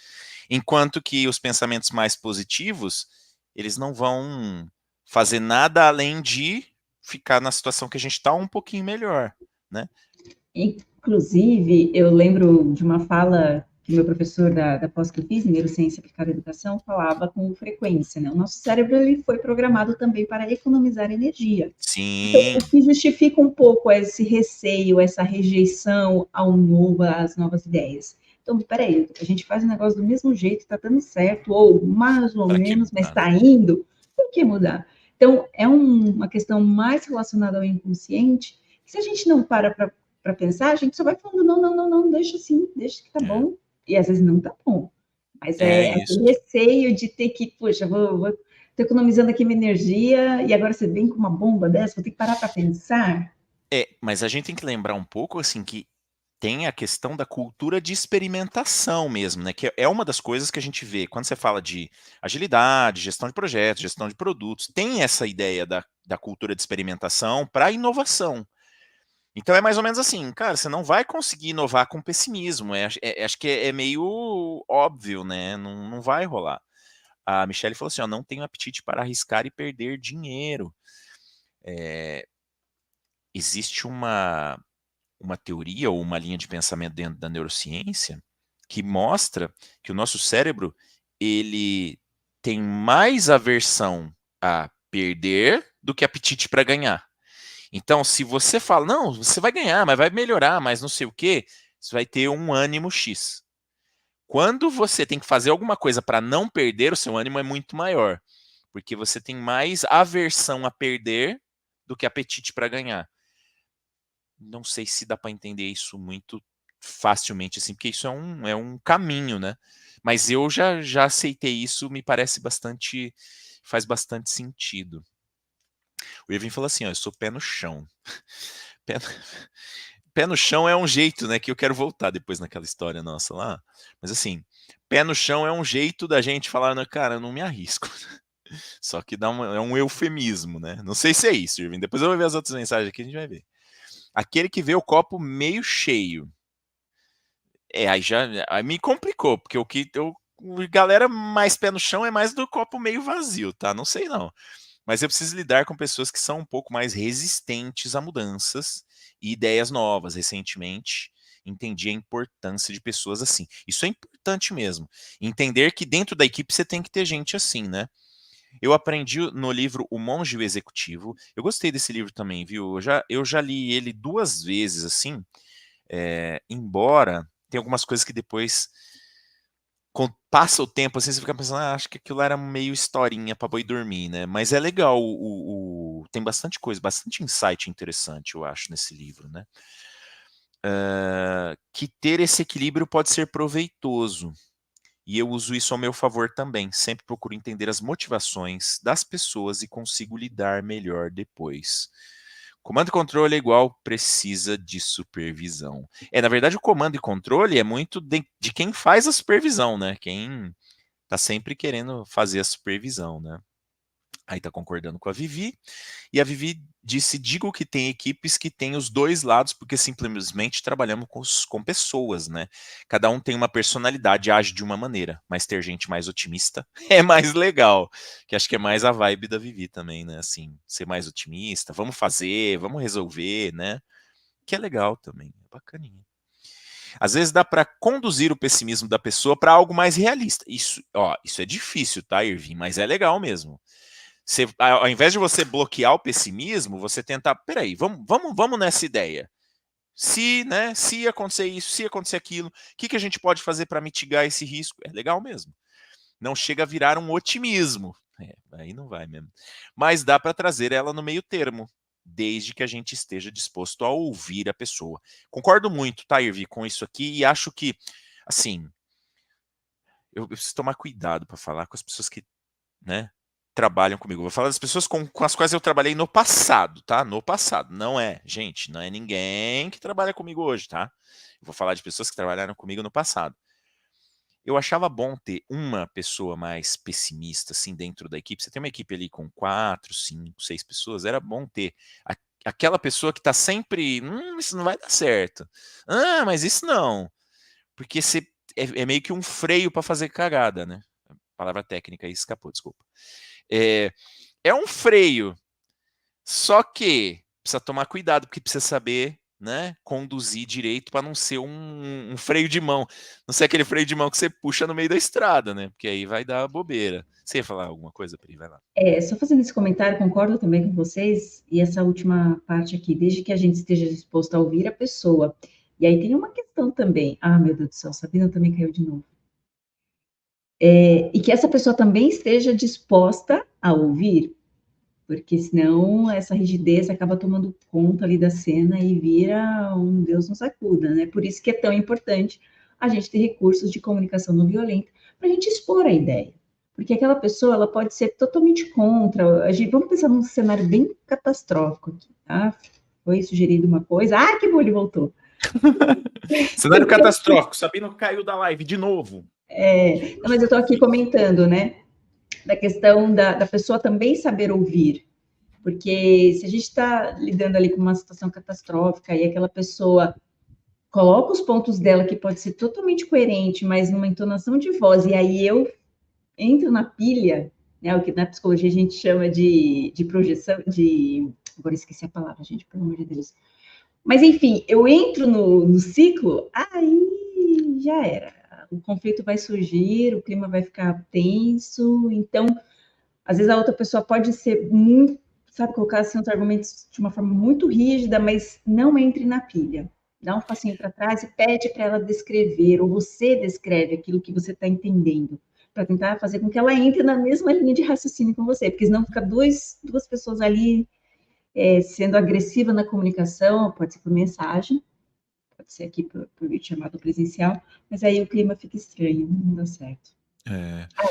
Enquanto que os pensamentos mais positivos, eles não vão fazer nada além de ficar na situação que a gente está um pouquinho melhor, né? Inclusive, eu lembro de uma fala que meu professor da pós que eu fiz, em Neurociência Aplicada à Educação, falava com frequência, né? O nosso cérebro ele foi programado também para economizar energia. Então, o Sim, que justifica um pouco esse receio, essa rejeição ao novo, às novas ideias. Então, peraí, a gente faz o negócio do mesmo jeito, está dando certo, ou mais ou para que menos, mas mudar, né? está indo, por que mudar? Então, é uma questão mais relacionada ao inconsciente, que se a gente não para pensar, a gente só vai falando, não, não, não, não, deixa assim, deixa que tá É, bom. E às vezes não tá bom. Mas é é isso. aquele receio de ter que, poxa, vou tô economizando aqui minha energia e agora você vem com uma bomba dessa, vou ter que parar para pensar. É, mas a gente tem que lembrar um pouco assim que tem a questão da cultura de experimentação mesmo, né? Que é uma das coisas que a gente vê quando você fala de agilidade, gestão de projetos, gestão de produtos, tem essa ideia da cultura de experimentação para inovação. Então é mais ou menos assim, cara, você não vai conseguir inovar com pessimismo. Acho que é meio óbvio, né? Não, não vai rolar. A Michelle falou assim: ó, não tenho apetite para arriscar e perder dinheiro. É, existe uma teoria ou uma linha de pensamento dentro da neurociência que mostra que o nosso cérebro ele tem mais aversão a perder do que apetite para ganhar. Então, se você fala, não, você vai ganhar, mas vai melhorar, mas não sei o quê, você vai ter um ânimo X. Quando você tem que fazer alguma coisa para não perder, o seu ânimo é muito maior, porque você tem mais aversão a perder do que apetite para ganhar. Não sei se dá para entender isso muito facilmente, assim, porque isso é um caminho, né? Mas eu já aceitei isso, me parece bastante, faz bastante sentido. O Irving falou assim, ó, eu sou pé no chão. Pé, pé no chão é um jeito, né, que eu quero voltar depois naquela história nossa lá. Mas assim, pé no chão é um jeito da gente falar, "Não, cara, eu não me arrisco." Só que é um eufemismo, né? Não sei se é isso, Irving. Depois eu vou ver as outras mensagens aqui, a gente vai ver. Aquele que vê o copo meio cheio. Aí me complicou, porque galera mais pé no chão é mais do copo meio vazio, tá? Não sei não. Mas eu preciso lidar com pessoas que são um pouco mais resistentes a mudanças e ideias novas. Recentemente, entendi a importância de pessoas assim. Isso é importante mesmo. Entender que dentro da equipe você tem que ter gente assim, né? Eu aprendi no livro O Monge e o Executivo. Eu gostei desse livro também, viu? Eu já li ele duas vezes, assim, embora tem algumas coisas que depois passa o tempo, assim, você fica pensando, acho que aquilo era meio historinha para boi dormir, né? Mas é legal, tem bastante coisa, bastante insight interessante, eu acho, nesse livro, né? Que ter esse equilíbrio pode ser proveitoso. E eu uso isso ao meu favor também. Sempre procuro entender as motivações das pessoas e consigo lidar melhor depois. Comando e controle é igual, precisa de supervisão. Na verdade, o comando e controle é muito de quem faz a supervisão, né? Quem tá sempre querendo fazer a supervisão, né? Aí tá concordando com a Vivi. E a Vivi disse: digo que tem equipes que têm os dois lados, porque simplesmente trabalhamos com pessoas, né? Cada um tem uma personalidade, age de uma maneira, mas ter gente mais otimista é mais legal. Que acho que é mais a vibe da Vivi também, né? Assim, ser mais otimista, vamos fazer, vamos resolver, né? Que é legal também, é bacaninha. Às vezes dá para conduzir o pessimismo da pessoa para algo mais realista. Isso é difícil, tá, Irving? Mas é legal mesmo. Ao invés de você bloquear o pessimismo, você tentar, peraí, vamos nessa ideia. Se, né, se acontecer isso, se acontecer aquilo, o que a gente pode fazer para mitigar esse risco? É legal mesmo. Não chega a virar um otimismo. Aí não vai mesmo. Mas dá para trazer ela no meio termo, desde que a gente esteja disposto a ouvir a pessoa. Concordo muito, tá, Irvi, com isso aqui, e acho que, assim, eu preciso tomar cuidado para falar com as pessoas que, né, trabalham comigo. Vou falar das pessoas com as quais eu trabalhei no passado, tá? No passado. Não é, gente, não é ninguém que trabalha comigo hoje, tá? Eu vou falar de pessoas que trabalharam comigo no passado. Eu achava bom ter uma pessoa mais pessimista, assim, dentro da equipe. Você tem uma equipe ali com 4, 5, 6 pessoas, era bom ter aquela pessoa que está sempre, isso não vai dar certo. Ah, mas isso não. Porque você é meio que um freio para fazer cagada, né? A palavra técnica aí escapou, desculpa. É um freio, só que precisa tomar cuidado, porque precisa saber, né, conduzir direito para não ser um freio de mão. Não ser aquele freio de mão que você puxa no meio da estrada, né? Porque aí vai dar bobeira. Você ia falar alguma coisa, Pri? Vai lá. Só fazendo esse comentário, concordo também com vocês, e essa última parte aqui, desde que a gente esteja disposto a ouvir a pessoa. E aí tem uma questão também, meu Deus do céu, Sabina também caiu de novo. E que essa pessoa também esteja disposta a ouvir, porque senão essa rigidez acaba tomando conta ali da cena e vira um Deus nos acuda, né? Por isso que é tão importante a gente ter recursos de comunicação não violenta para a gente expor a ideia. Porque aquela pessoa, ela pode ser totalmente contra. Vamos pensar num cenário bem catastrófico aqui, tá? Foi sugerido uma coisa. Que bom, ele voltou. Cenário catastrófico. Sabino caiu da live de novo. Não, mas eu estou aqui comentando, né? Da questão da pessoa também saber ouvir. Porque se a gente está lidando ali com uma situação catastrófica e aquela pessoa coloca os pontos dela que pode ser totalmente coerente, mas numa entonação de voz, e aí eu entro na pilha, né, o que na psicologia a gente chama de projeção, agora esqueci a palavra, gente, pelo amor de Deus. Mas, enfim, eu entro no ciclo, aí já era. O conflito vai surgir, o clima vai ficar tenso, então, às vezes a outra pessoa pode ser muito, sabe, colocar assim, os argumentos de uma forma muito rígida, mas não entre na pilha. Dá um passinho para trás e pede para ela descrever, ou você descreve aquilo que você está entendendo, para tentar fazer com que ela entre na mesma linha de raciocínio com você, porque senão fica duas pessoas ali sendo agressiva na comunicação, pode ser por mensagem, pode ser aqui por chamado presencial, mas aí o clima fica estranho, não dá certo.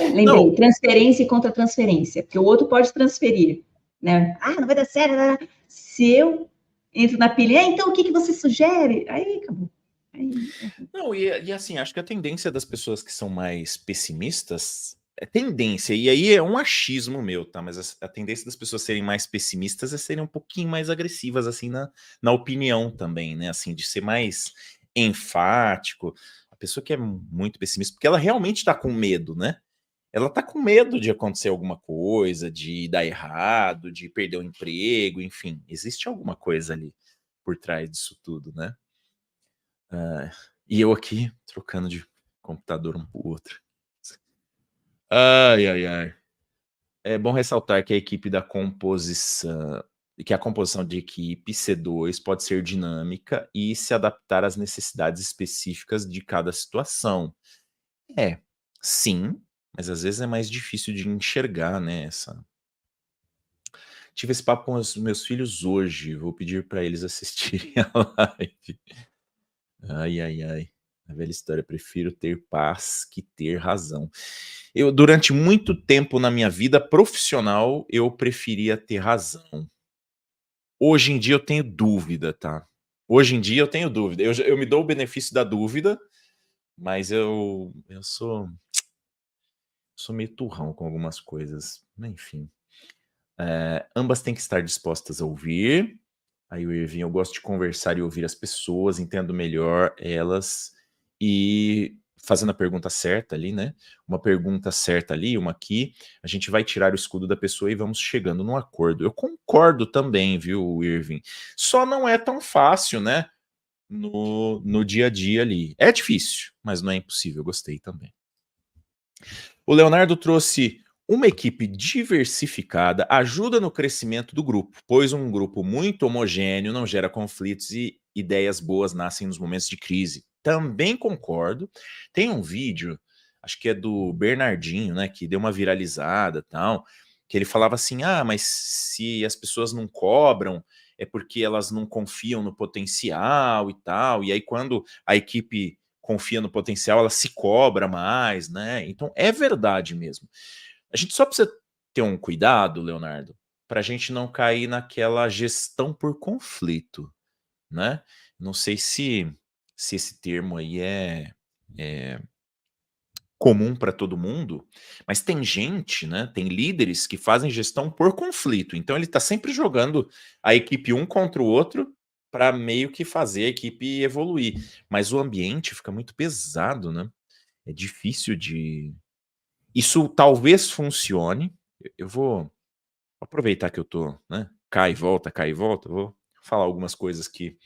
Lembrei, não. Transferência e contra-transferência, porque o outro pode transferir, né? Não vai dar certo, não. Se eu entro na pilha, então o que você sugere? Aí acabou. Não, e assim, acho que a tendência das pessoas que são mais pessimistas é tendência, e aí é um achismo meu, tá? Mas a tendência das pessoas serem mais pessimistas é serem um pouquinho mais agressivas, assim, na opinião também, né? Assim, de ser mais enfático. A pessoa que é muito pessimista, porque ela realmente tá com medo, né? Ela tá com medo de acontecer alguma coisa, de dar errado, de perder o emprego, enfim, existe alguma coisa ali por trás disso tudo, né? E eu aqui trocando de computador um pro outro. Ai, ai, ai. É bom ressaltar que a equipe da composição, que a composição de equipe C2 pode ser dinâmica e se adaptar às necessidades específicas de cada situação. Sim, mas às vezes é mais difícil de enxergar, né, Tive esse papo com os meus filhos hoje, vou pedir para eles assistirem a live. Ai, ai, ai. A velha história, prefiro ter paz que ter razão. Eu, durante muito tempo na minha vida profissional, eu preferia ter razão. Hoje em dia eu tenho dúvida, tá? Hoje em dia eu tenho dúvida. Eu me dou o benefício da dúvida, mas eu sou meio turrão com algumas coisas. Enfim. Ambas têm que estar dispostas a ouvir. Aí o Irving, eu gosto de conversar e ouvir as pessoas, entendo melhor elas e fazendo a pergunta certa ali, né? Uma pergunta certa ali, uma aqui, a gente vai tirar o escudo da pessoa e vamos chegando num acordo. Eu concordo também, viu, Irving? Só não é tão fácil, né? No dia a dia ali. É difícil, mas não é impossível. Eu gostei também. O Leonardo trouxe uma equipe diversificada ajuda no crescimento do grupo, pois um grupo muito homogêneo não gera conflitos e ideias boas nascem nos momentos de crise. Também concordo. Tem um vídeo, acho que é do Bernardinho, né, que deu uma viralizada, tal, que ele falava assim: mas se as pessoas não cobram é porque elas não confiam no potencial e tal. E aí quando a equipe confia no potencial, ela se cobra mais, né? Então é verdade mesmo. A gente só precisa ter um cuidado, Leonardo, para a gente não cair naquela gestão por conflito, né? Não sei se esse termo aí é comum para todo mundo, mas tem gente, né? Tem líderes que fazem gestão por conflito. Então ele está sempre jogando a equipe um contra o outro para meio que fazer a equipe evoluir. Mas o ambiente fica muito pesado, né? É difícil de. Isso talvez funcione. Eu vou aproveitar que eu tô, né? Cai e volta. Eu vou falar algumas coisas que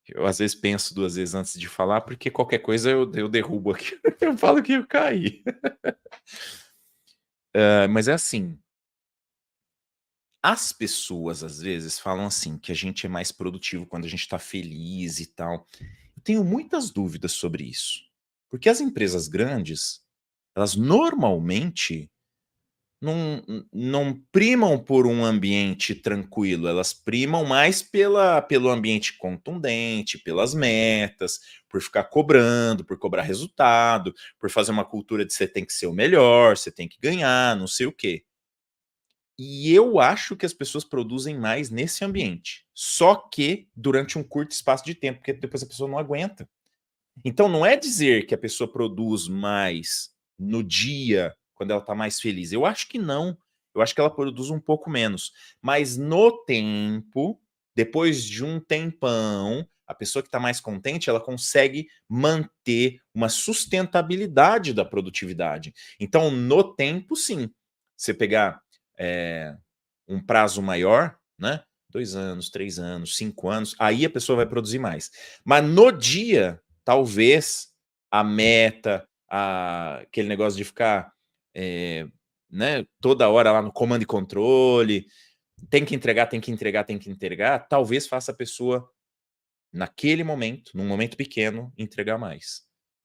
eu às vezes penso 2 vezes antes de falar, porque qualquer coisa eu derrubo aqui. Eu falo que eu caí. Mas é assim, as pessoas às vezes falam assim, que a gente é mais produtivo quando a gente está feliz e tal. Eu tenho muitas dúvidas sobre isso. Porque as empresas grandes, elas normalmente não primam por um ambiente tranquilo, elas primam mais pelo ambiente contundente, pelas metas, por ficar cobrando, por cobrar resultado, por fazer uma cultura de você tem que ser o melhor, você tem que ganhar, não sei o quê. E eu acho que as pessoas produzem mais nesse ambiente. Só que durante um curto espaço de tempo, porque depois a pessoa não aguenta. Então não é dizer que a pessoa produz mais no dia, quando ela está mais feliz. Eu acho que não. Eu acho que ela produz um pouco menos. Mas no tempo, depois de um tempão, a pessoa que está mais contente, ela consegue manter uma sustentabilidade da produtividade. Então, no tempo, sim. Você pegar um prazo maior, né? 2 anos, 3 anos, 5 anos, aí a pessoa vai produzir mais. Mas no dia, talvez a meta, aquele negócio de ficar né, toda hora lá no comando e controle, tem que entregar, tem que entregar, tem que entregar, talvez faça a pessoa, naquele momento, num momento pequeno, entregar mais.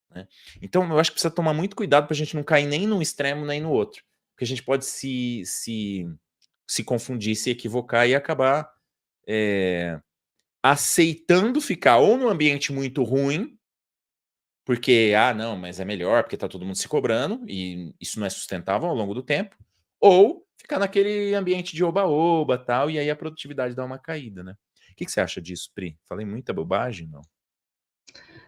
Né? Então, eu acho que precisa tomar muito cuidado para a gente não cair nem num extremo nem no outro. Porque a gente pode se confundir, se equivocar e acabar aceitando ficar ou num ambiente muito ruim, porque, não, mas é melhor, porque tá todo mundo se cobrando, e isso não é sustentável ao longo do tempo, ou ficar naquele ambiente de oba-oba tal, e aí a produtividade dá uma caída, né? O que você acha disso, Pri? Falei muita bobagem, não?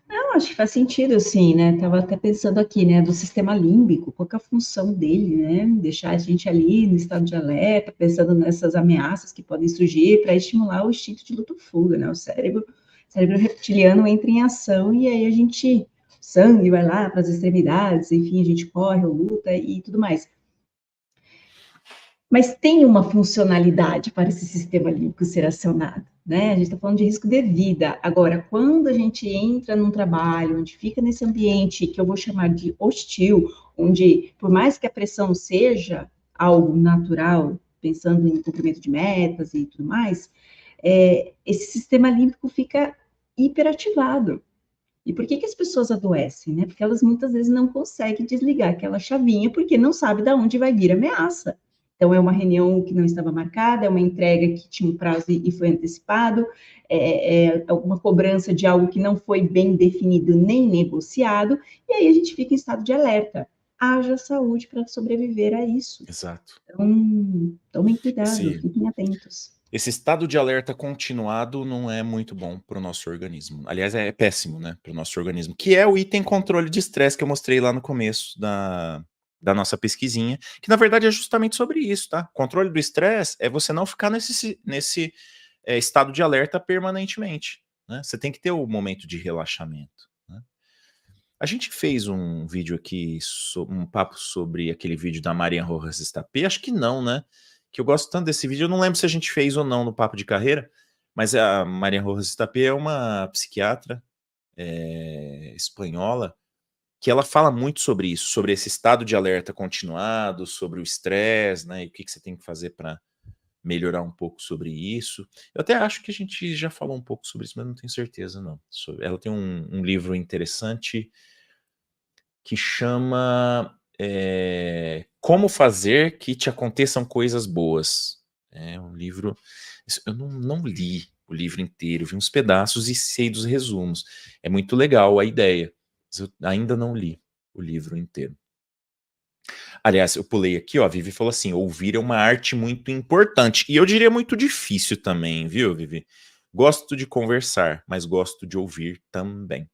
Não, acho que faz sentido, sim, né? Estava até pensando aqui, né, do sistema límbico, qual que é a função dele, né? Deixar a gente ali no estado de alerta, pensando nessas ameaças que podem surgir para estimular o instinto de luta-fuga, né? O cérebro reptiliano entra em ação e aí a gente, sangue vai lá para as extremidades, enfim, a gente corre ou luta e tudo mais. Mas tem uma funcionalidade para esse sistema límbico ser acionado, né? A gente está falando de risco de vida. Agora, quando a gente entra num trabalho, onde fica nesse ambiente que eu vou chamar de hostil, onde, por mais que a pressão seja algo natural, pensando em cumprimento de metas e tudo mais, esse sistema límbico fica hiperativado. E por que as pessoas adoecem, né? Porque elas muitas vezes não conseguem desligar aquela chavinha, porque não sabe de onde vai vir a ameaça. Então, é uma reunião que não estava marcada, é uma entrega que tinha um prazo e foi antecipado, é alguma cobrança de algo que não foi bem definido nem negociado, e aí a gente fica em estado de alerta. Haja saúde para sobreviver a isso. Exato. Então, tomem cuidado, Esse, fiquem atentos. esse estado de alerta continuado não é muito bom para o nosso organismo. Aliás, é péssimo, né, para o nosso organismo. Que é o item controle de estresse que eu mostrei lá no começo da nossa pesquisinha, que na verdade é justamente sobre isso, tá? Controle do estresse é você não ficar nesse estado de alerta permanentemente, né? Você tem que ter o momento de relaxamento, né? A gente fez um vídeo aqui, um papo sobre aquele vídeo da Marian Rojas Estapé, acho que não, né? Que eu gosto tanto desse vídeo, eu não lembro se a gente fez ou não no Papo de Carreira, mas a Marian Rojas Estapé é uma psiquiatra espanhola, que ela fala muito sobre isso, sobre esse estado de alerta continuado, sobre o estresse, né? E o que você tem que fazer para melhorar um pouco sobre isso. Eu até acho que a gente já falou um pouco sobre isso, mas não tenho certeza, não. Ela tem um livro interessante que chama Como Fazer Que Te Aconteçam Coisas Boas. É um livro... Eu não li o livro inteiro, vi uns pedaços e sei dos resumos. É muito legal a ideia. Mas eu ainda não li o livro inteiro. Aliás, eu pulei aqui, ó, a Vivi falou assim, ouvir é uma arte muito importante. E eu diria muito difícil também, viu, Vivi? Gosto de conversar, mas gosto de ouvir também.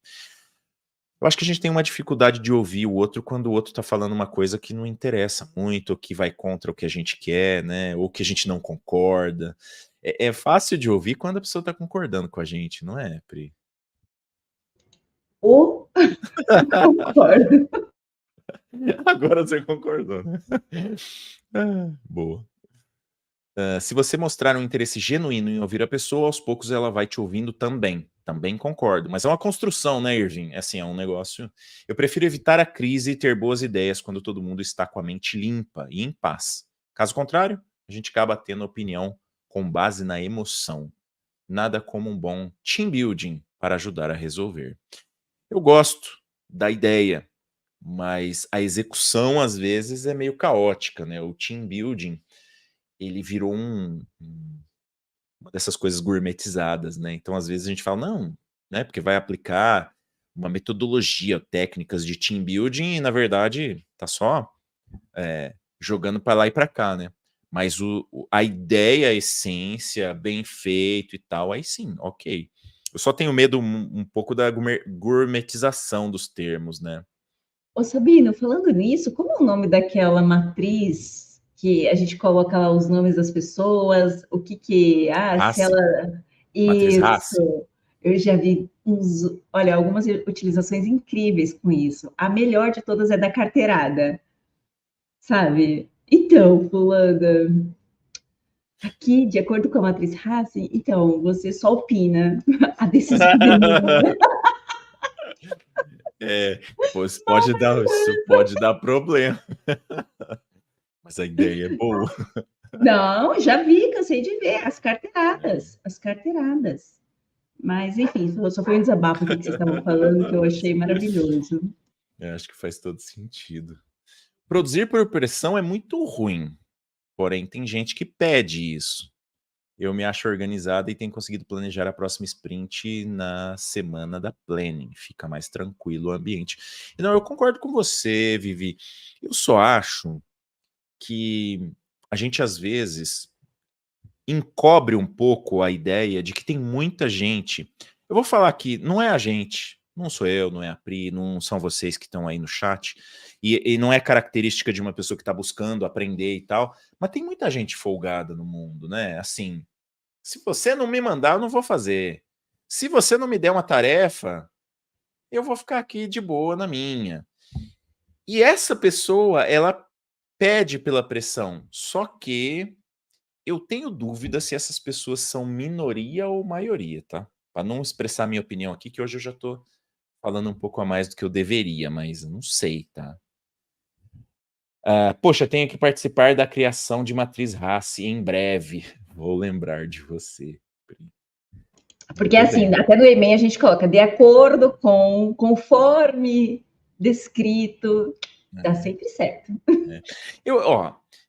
Eu acho que a gente tem uma dificuldade de ouvir o outro quando o outro tá falando uma coisa que não interessa muito, ou que vai contra o que a gente quer, né? Ou que a gente não concorda. É fácil de ouvir quando a pessoa tá concordando com a gente, não é, Pri? Ou concordo. Agora você concordou, né? Boa. Se você mostrar um interesse genuíno em ouvir a pessoa, aos poucos ela vai te ouvindo também. Também concordo. Mas é uma construção, né, Irving? Assim, é um negócio. Eu prefiro evitar a crise e ter boas ideias quando todo mundo está com a mente limpa e em paz. Caso contrário, a gente acaba tendo opinião com base na emoção. Nada como um bom team building para ajudar a resolver. Eu gosto da ideia, mas a execução às vezes é meio caótica, né? O team building, ele virou uma dessas coisas gourmetizadas, né? Então às vezes a gente fala, não, né? Porque vai aplicar uma metodologia, técnicas de team building e na verdade tá só jogando para lá e para cá, né? Mas a ideia, a essência, bem feito e tal, aí sim, ok. Eu só tenho medo um pouco da gourmetização dos termos, né? Ô, Sabino, falando nisso, como é o nome daquela matriz que a gente coloca lá os nomes das pessoas, se Hasse, ela... matriz Hasse. Isso, eu já vi algumas utilizações incríveis com isso. A melhor de todas é da carteirada, sabe? Então, fulana, aqui, de acordo com a matriz Hasse, então, você só opina, a decisão é minha. Isso pode dar problema. Mas a ideia é boa. Não, já vi, cansei de ver, as carteiradas. Mas, enfim, só foi um desabafo aqui que vocês estavam falando, que eu achei maravilhoso. Eu acho que faz todo sentido. Produzir por pressão é muito ruim, porém tem gente que pede isso. Eu me acho organizada e tenho conseguido planejar a próxima sprint na semana da planning. Fica mais tranquilo o ambiente. Não, eu concordo com você, Vivi. Eu só acho que a gente às vezes encobre um pouco a ideia de que tem muita gente. Eu vou falar aqui, não é a gente, não sou eu, não é a Pri, não são vocês que estão aí no chat, e não é característica de uma pessoa que está buscando aprender e tal, mas tem muita gente folgada no mundo, né? Assim, se você não me mandar, eu não vou fazer. Se você não me der uma tarefa, eu vou ficar aqui de boa na minha. E essa pessoa, ela pede pela pressão, só que eu tenho dúvida se essas pessoas são minoria ou maioria, tá? Para não expressar minha opinião aqui, que hoje eu já tô falando um pouco a mais do que eu deveria, mas não sei, tá? Poxa, tenho que participar da criação de matriz Hasse em breve. Vou lembrar de você. Porque, Muito assim, bem. até no e-mail a gente coloca de acordo com, conforme descrito, dá sempre certo. É.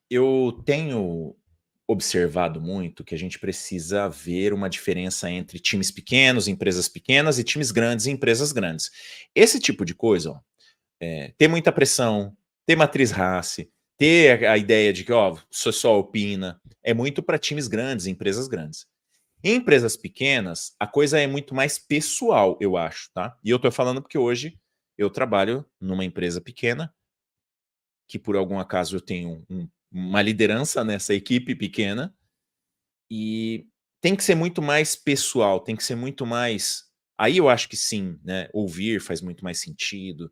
Eu tenho observado muito que a gente precisa ver uma diferença entre times pequenos, empresas pequenas, e times grandes e empresas grandes. Esse tipo de coisa, ó, ter muita pressão, ter matriz Hasse, ter a ideia de que, ó, você só opina, é muito para times grandes, empresas grandes. Em empresas pequenas, a coisa é muito mais pessoal, eu acho, tá? E eu tô falando porque hoje eu trabalho numa empresa pequena, que por algum acaso eu tenho uma liderança nessa equipe pequena, e tem que ser muito mais pessoal, tem que ser muito mais. Aí eu acho que sim, né? Ouvir faz muito mais sentido,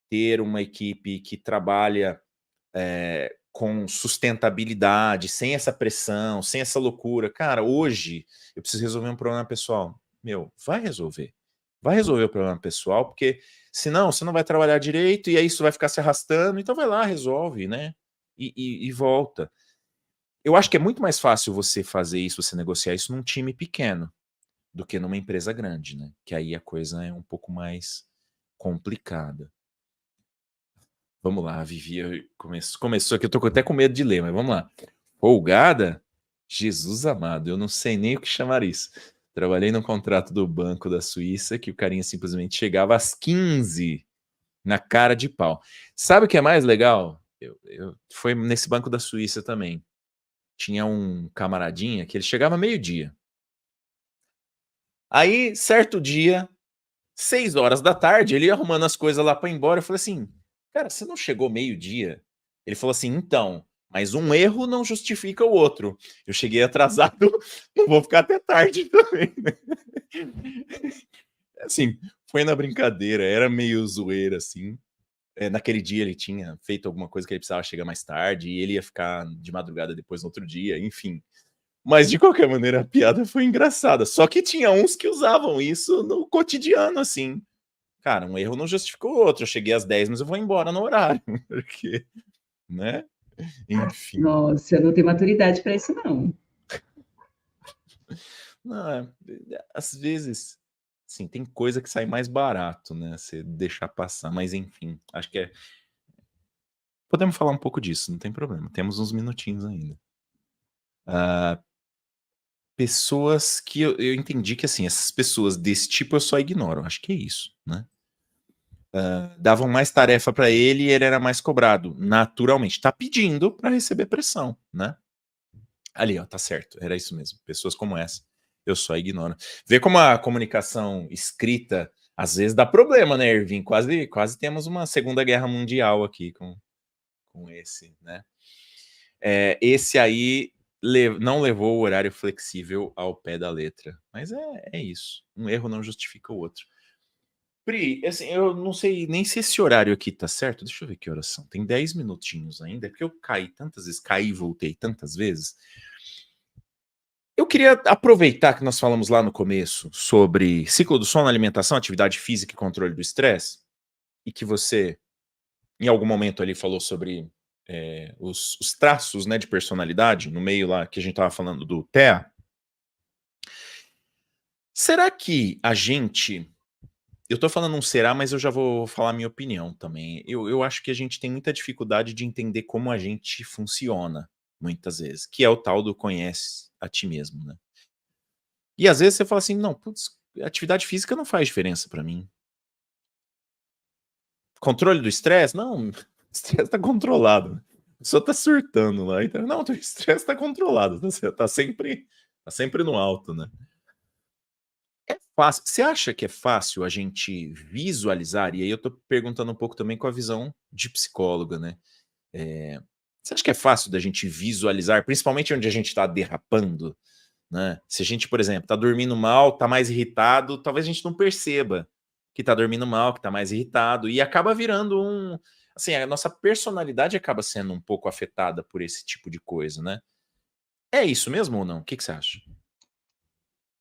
ter uma equipe que trabalha com sustentabilidade, sem essa pressão, sem essa loucura. Cara, hoje eu preciso resolver um problema pessoal. Meu, vai resolver. Vai resolver o problema pessoal, porque senão você não vai trabalhar direito e aí isso vai ficar se arrastando. Então vai lá, resolve, né? E volta. Eu acho que é muito mais fácil você fazer isso, você negociar isso num time pequeno do que numa empresa grande, né? Que aí a coisa é um pouco mais complicada. Vamos lá, a Vivi começou aqui, eu tô até com medo de ler, mas vamos lá. Folgada? Jesus amado, eu não sei nem o que chamar isso. Trabalhei no contrato do Banco da Suíça que o carinha simplesmente chegava às 15 na cara de pau. Sabe o que é mais legal? Foi nesse Banco da Suíça também. Tinha um camaradinha que ele chegava meio-dia. Aí, certo dia, 6 horas da tarde, ele ia arrumando as coisas lá para ir embora. Eu falei assim, cara, você não chegou meio-dia? Ele falou assim, então, mas um erro não justifica o outro. Eu cheguei atrasado, não vou ficar até tarde também, né? Assim, foi na brincadeira, era meio zoeira, assim. Naquele dia ele tinha feito alguma coisa que ele precisava chegar mais tarde e ele ia ficar de madrugada depois no outro dia, enfim. Mas de qualquer maneira a piada foi engraçada. Só que tinha uns que usavam isso no cotidiano, assim. Cara, um erro não justificou o outro. Eu cheguei às 10, mas eu vou embora no horário. Porque, né? Enfim. Nossa, eu não tenho maturidade para isso, não. Não, às vezes, sim, tem coisa que sai mais barato, né? Você deixar passar. Mas enfim, acho que podemos falar um pouco disso, não tem problema. Temos uns minutinhos ainda. Pessoas que eu entendi que, assim, essas pessoas desse tipo eu só ignoro. Acho que é isso, né? Davam mais tarefa para ele e ele era mais cobrado, naturalmente. Tá pedindo para receber pressão, né? Ali, ó, tá certo. Era isso mesmo. Pessoas como essa, eu só ignoro. Vê como a comunicação escrita às vezes dá problema, né, Ervin? Quase temos uma Segunda Guerra Mundial aqui com esse, né? Esse aí não levou o horário flexível ao pé da letra. Mas é isso. Um erro não justifica o outro. Pri, assim, eu não sei nem se esse horário aqui tá certo. Deixa eu ver que horas são. Tem 10 minutinhos ainda, porque eu caí tantas vezes, caí e voltei tantas vezes. Eu queria aproveitar que nós falamos lá no começo sobre ciclo do sono, alimentação, atividade física e controle do estresse, e que você, em algum momento ali, falou sobre os traços, né, de personalidade, no meio lá que a gente estava falando do TEA. Será que a gente... Eu tô falando um será, mas eu já vou falar a minha opinião também. Eu acho que a gente tem muita dificuldade de entender como a gente funciona, muitas vezes, que é o tal do conhece a ti mesmo, né? E às vezes você fala assim, não, putz, atividade física não faz diferença pra mim. Controle do estresse? Não, o estresse tá controlado. A pessoa tá surtando lá. Então, não, o estresse tá controlado. Tá sempre no alto, né? É fácil. Você acha que é fácil a gente visualizar? E aí eu tô perguntando um pouco também com a visão de psicóloga, né? Você acha que é fácil da gente visualizar, principalmente onde a gente está derrapando, né? Se a gente, por exemplo, está dormindo mal, está mais irritado, talvez a gente não perceba que está dormindo mal, que está mais irritado, e acaba virando assim, a nossa personalidade acaba sendo um pouco afetada por esse tipo de coisa, né? É isso mesmo ou não? O que você acha?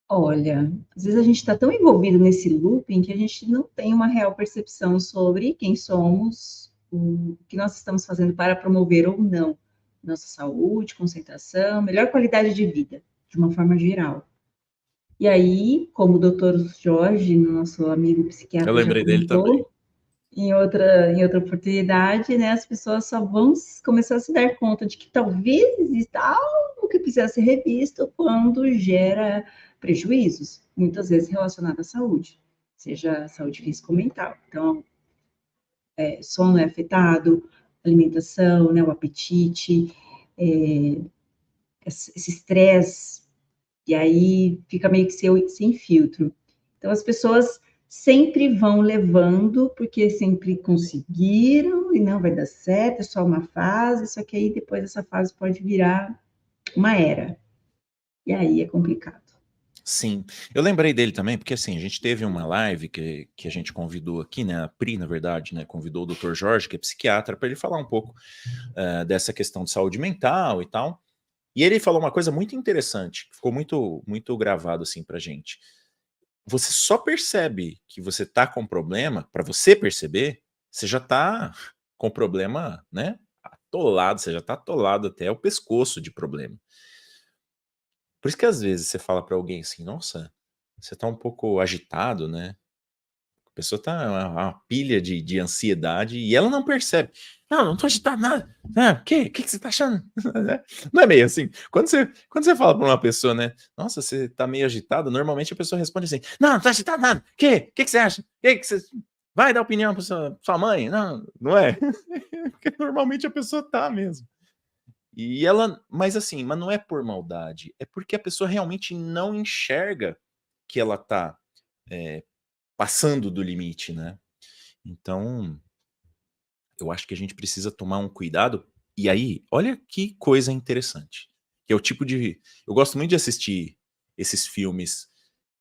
Olha, às vezes a gente está tão envolvido nesse looping que a gente não tem uma real percepção sobre quem somos, o que nós estamos fazendo para promover ou não nossa saúde, concentração, melhor qualidade de vida, de uma forma geral. E aí, como o doutor Jorge, nosso amigo Eu psiquiatra, já lembrei dele também. comentou, em outra oportunidade, né, as pessoas só vão começar a se dar conta de que talvez exista algo que precisa ser revisto quando gera prejuízos, muitas vezes relacionados à saúde, seja saúde física ou mental. Então, sono é afetado, alimentação, né, o apetite, esse estresse, e aí fica meio que sem filtro. Então, as pessoas sempre vão levando, porque sempre conseguiram, e não vai dar certo, é só uma fase, só que aí depois essa fase pode virar uma era. E aí é complicado. Sim, eu lembrei dele também, porque assim, a gente teve uma live que a gente convidou aqui, né, a Pri, na verdade, né, convidou o Dr. Jorge, que é psiquiatra, para ele falar um pouco dessa questão de saúde mental e tal. E ele falou uma coisa muito interessante, que ficou muito, muito gravado assim pra gente. Você só percebe que você tá com problema, para você perceber, você já tá com problema, né, atolado, você já tá atolado até o pescoço de problema. Por isso que às vezes você fala para alguém assim, nossa, você tá um pouco agitado, né? pessoa tá uma pilha de ansiedade e ela não percebe. Não tô agitado nada. O que você tá achando? Não é meio assim. Quando você fala pra uma pessoa, né? Nossa, você tá meio agitado, normalmente a pessoa responde assim: não tô agitado nada. Que você acha? Que você vai dar opinião pra sua mãe? Não é? Porque normalmente a pessoa tá mesmo. E ela, mas assim, mas não é por maldade, é porque a pessoa realmente não enxerga que ela tá passando do limite, né? Então, eu acho que a gente precisa tomar um cuidado. E aí, olha que coisa interessante. Que é o tipo de. Eu gosto muito de assistir esses filmes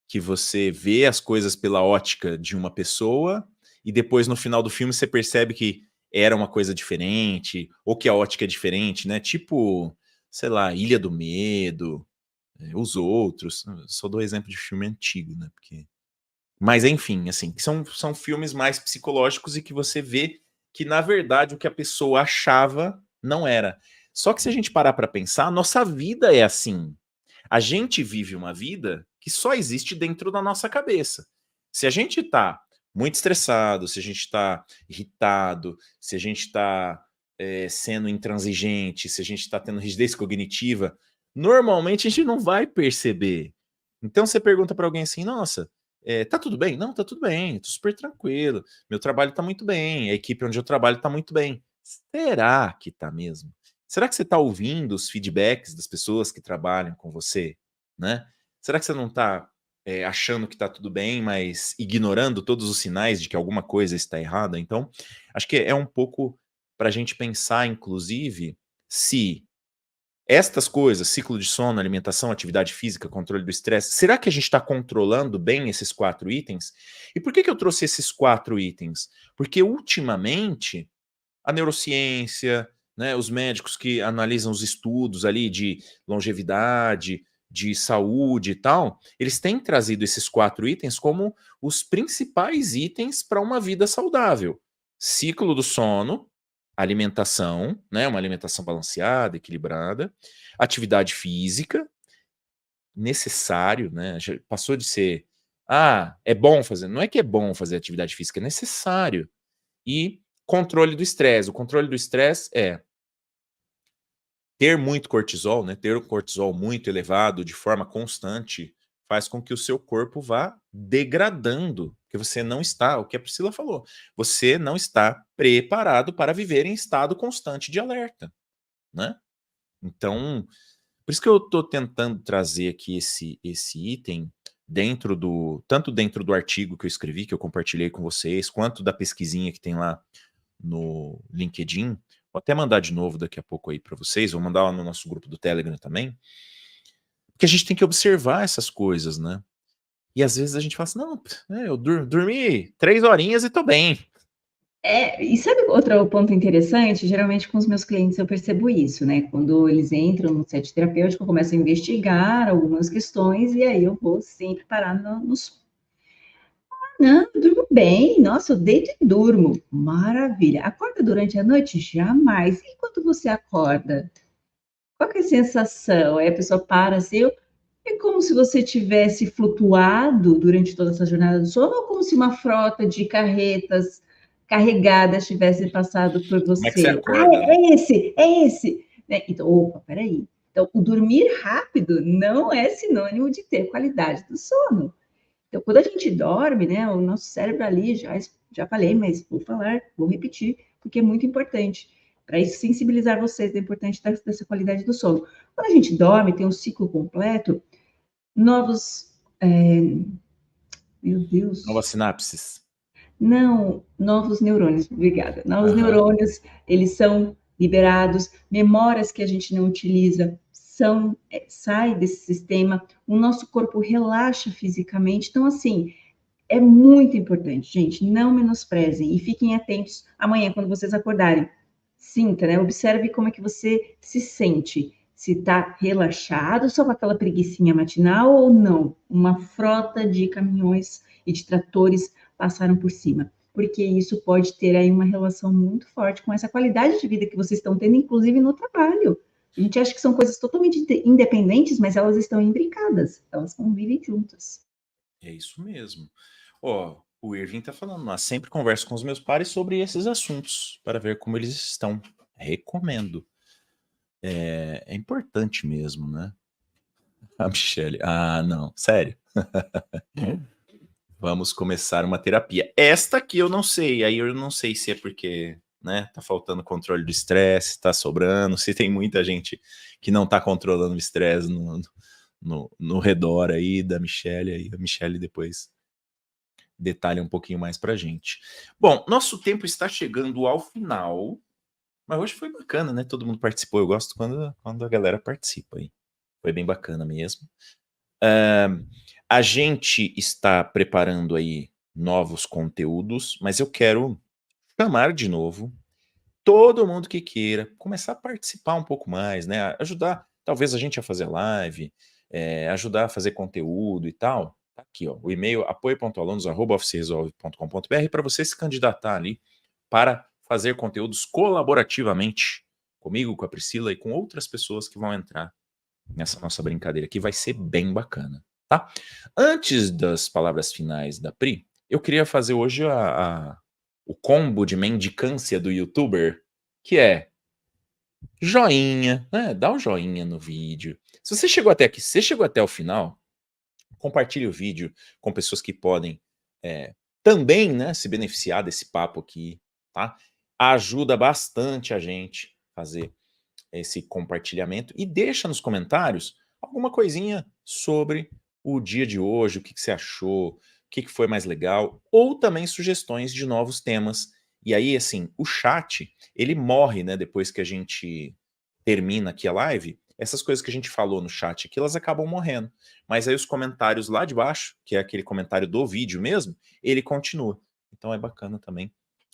que você vê as coisas pela ótica de uma pessoa e depois no final do filme você percebe que era uma coisa diferente, ou que a ótica é diferente, né? Tipo, sei lá, Ilha do Medo, Os Outros. Eu só dou exemplo de filme antigo, né? Porque mas enfim, assim, que são filmes mais psicológicos e que você vê que, na verdade, o que a pessoa achava não era. Só que se a gente parar para pensar, a nossa vida é assim. A gente vive uma vida que só existe dentro da nossa cabeça. Se a gente está muito estressado, se a gente está irritado, se a gente está sendo intransigente, se a gente está tendo rigidez cognitiva, normalmente a gente não vai perceber. Então você pergunta para alguém assim, nossa, tá tudo bem? Não, tá tudo bem, tô super tranquilo. Meu trabalho tá muito bem, a equipe onde eu trabalho tá muito bem. Será que tá mesmo? Será que você tá ouvindo os feedbacks das pessoas que trabalham com você, né? Será que você não tá achando que tá tudo bem, mas ignorando todos os sinais de que alguma coisa está errada? Então, acho que é um pouco para a gente pensar, inclusive, se estas coisas, ciclo de sono, alimentação, atividade física, controle do estresse, será que a gente está controlando bem esses 4 itens? E por que eu trouxe esses 4 itens? Porque ultimamente a neurociência, né, os médicos que analisam os estudos ali de longevidade, de saúde e tal, eles têm trazido esses 4 itens como os principais itens para uma vida saudável. Ciclo do sono, alimentação, né, uma alimentação balanceada, equilibrada, atividade física, necessário, né, passou de ser, é bom fazer, não é que é bom fazer atividade física, é necessário. E controle do estresse. O controle do estresse é ter muito cortisol, né? Ter o cortisol muito elevado de forma constante faz com que o seu corpo vá degradando, porque você não está, o que a Priscila falou, você não está preparado para viver em estado constante de alerta, né? Então, por isso que eu estou tentando trazer aqui esse item tanto dentro do artigo que eu escrevi, que eu compartilhei com vocês, quanto da pesquisinha que tem lá no LinkedIn. Vou até mandar de novo daqui a pouco aí para vocês. Vou mandar lá no nosso grupo do Telegram também. Porque a gente tem que observar essas coisas, né? E às vezes a gente fala assim, não, eu dormi 3 horinhas e tô bem. E sabe outro ponto interessante? Geralmente com os meus clientes eu percebo isso, né? Quando eles entram no set terapêutico, eu começo a investigar algumas questões e aí eu vou sempre parar nos. Não, eu durmo bem. Nossa, eu deito e durmo. Maravilha. Acorda durante a noite? Jamais. E quando você acorda? Qual que é a sensação? Aí a pessoa para assim, é como se você tivesse flutuado durante toda essa jornada do sono, ou como se uma frota de carretas carregadas tivesse passado por Como é que você você? acorda, né? É esse. Né? Então, opa, peraí. Então, o dormir rápido não é sinônimo de ter qualidade do sono. Então, quando a gente dorme, né, o nosso cérebro ali, já falei, mas vou falar, vou repetir, porque é muito importante. Para isso, sensibilizar vocês da importância dessa qualidade do sono. Quando a gente dorme, tem um ciclo completo, novos. Meu Novas Deus. sinapses. Não, novos neurônios, obrigada. Novos Aham. neurônios, eles são liberados, memórias que a gente não utiliza sai desse sistema, o nosso corpo relaxa fisicamente. Então, assim, é muito importante, gente, não menosprezem e fiquem atentos amanhã quando vocês acordarem. Sinta, né? Observe como é que você se sente. Se está relaxado, só com aquela preguicinha matinal ou não. Uma frota de caminhões e de tratores passaram por cima. Porque isso pode ter aí uma relação muito forte com essa qualidade de vida que vocês estão tendo, inclusive no trabalho. A gente acha que são coisas totalmente independentes, mas elas estão imbricadas, elas convivem juntas. É isso mesmo. Ó, O Irving tá falando, mas sempre converso com os meus pares sobre esses assuntos, para ver como eles estão. Recomendo. É importante mesmo, né? A Michelle. Ah, não. Sério. Vamos começar uma terapia. Esta aqui eu não sei. Aí eu não sei se é porque, né, tá faltando controle do estresse, tá sobrando, se tem muita gente que não tá controlando o estresse no redor aí da Michelle. Aí a Michelle depois detalha um pouquinho mais pra gente. Bom, nosso tempo está chegando ao final, mas hoje foi bacana, né? Todo mundo participou. Eu gosto quando a galera participa aí. Foi bem bacana mesmo. A gente está preparando aí novos conteúdos, mas eu quero chamar de novo todo mundo que queira começar a participar um pouco mais, né? Ajudar, talvez a gente a fazer live, ajudar a fazer conteúdo e tal. Tá aqui, ó, o e-mail apoio.alunos@officeresolve.com.br para você se candidatar ali para fazer conteúdos colaborativamente comigo, com a Priscila e com outras pessoas que vão entrar nessa nossa brincadeira aqui. Vai ser bem bacana, tá? Antes das palavras finais da Pri, eu queria fazer hoje o combo de mendicância do youtuber, que é joinha, né? Dá um joinha no vídeo. Se você chegou até aqui, se você chegou até o final, compartilhe o vídeo com pessoas que podem também, né, se beneficiar desse papo aqui, tá? Ajuda bastante a gente fazer esse compartilhamento e deixa nos comentários alguma coisinha sobre o dia de hoje, o que você achou, o que foi mais legal, ou também sugestões de novos temas. E aí, assim, o chat, ele morre, né, depois que a gente termina aqui a live, essas coisas que a gente falou no chat aqui, elas acabam morrendo. Mas aí os comentários lá de baixo, que é aquele comentário do vídeo mesmo, ele continua. Então é bacana também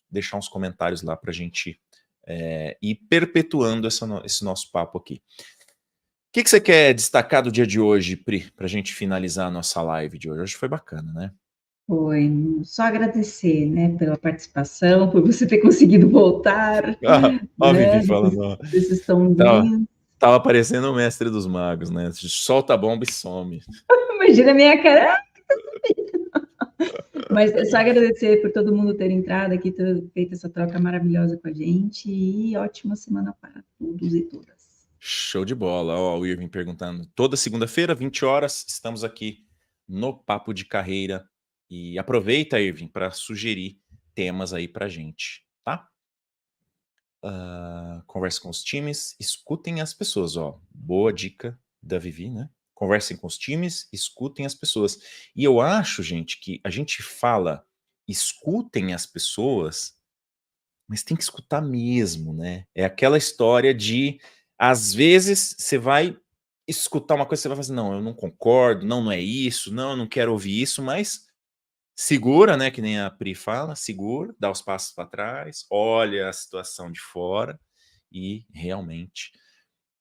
deixar uns comentários lá pra gente ir perpetuando esse nosso papo aqui. O que você quer destacar do dia de hoje, Pri, pra gente finalizar a nossa live de hoje? Hoje foi bacana, né? Foi só agradecer, né, pela participação, por você ter conseguido voltar, Ó, né, Vivi falando, ó. desses tãozinhos. Tava parecendo o mestre dos magos, né? Solta a bomba e some. Imagina a minha cara. Mas é só agradecer por todo mundo ter entrado aqui, ter feito essa troca maravilhosa com a gente e ótima semana para todos e todas. Show de bola. Ó, o Irving perguntando. Toda segunda-feira, 20 horas, estamos aqui no Papo de Carreira. E aproveita, Irving, para sugerir temas aí pra gente, tá? Converse com os times, escutem as pessoas, ó. Boa dica da Vivi, né? Conversem com os times, escutem as pessoas. E eu acho, gente, que a gente fala escutem as pessoas, mas tem que escutar mesmo, né? É aquela história de, às vezes, você vai escutar uma coisa, você vai falar assim, não, eu não concordo, não é isso, não, eu não quero ouvir isso, mas segura, né, que nem a Pri fala, segura, dá os passos para trás, olha a situação de fora e realmente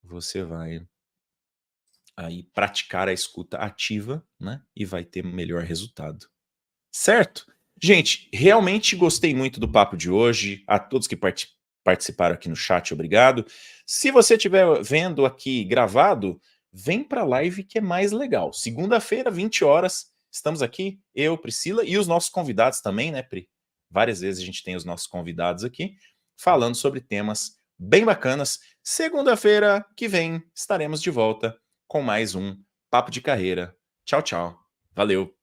você vai aí praticar a escuta ativa, né, e vai ter melhor resultado. Certo? Gente, realmente gostei muito do papo de hoje. A todos que participaram aqui no chat, obrigado. Se você estiver vendo aqui gravado, vem para a live que é mais legal. Segunda-feira, 20 horas, estamos aqui, eu, Priscila, e os nossos convidados também, né, Pri? Várias vezes a gente tem os nossos convidados aqui, falando sobre temas bem bacanas. Segunda-feira que vem, estaremos de volta com mais um Papo de Carreira. Tchau, tchau. Valeu.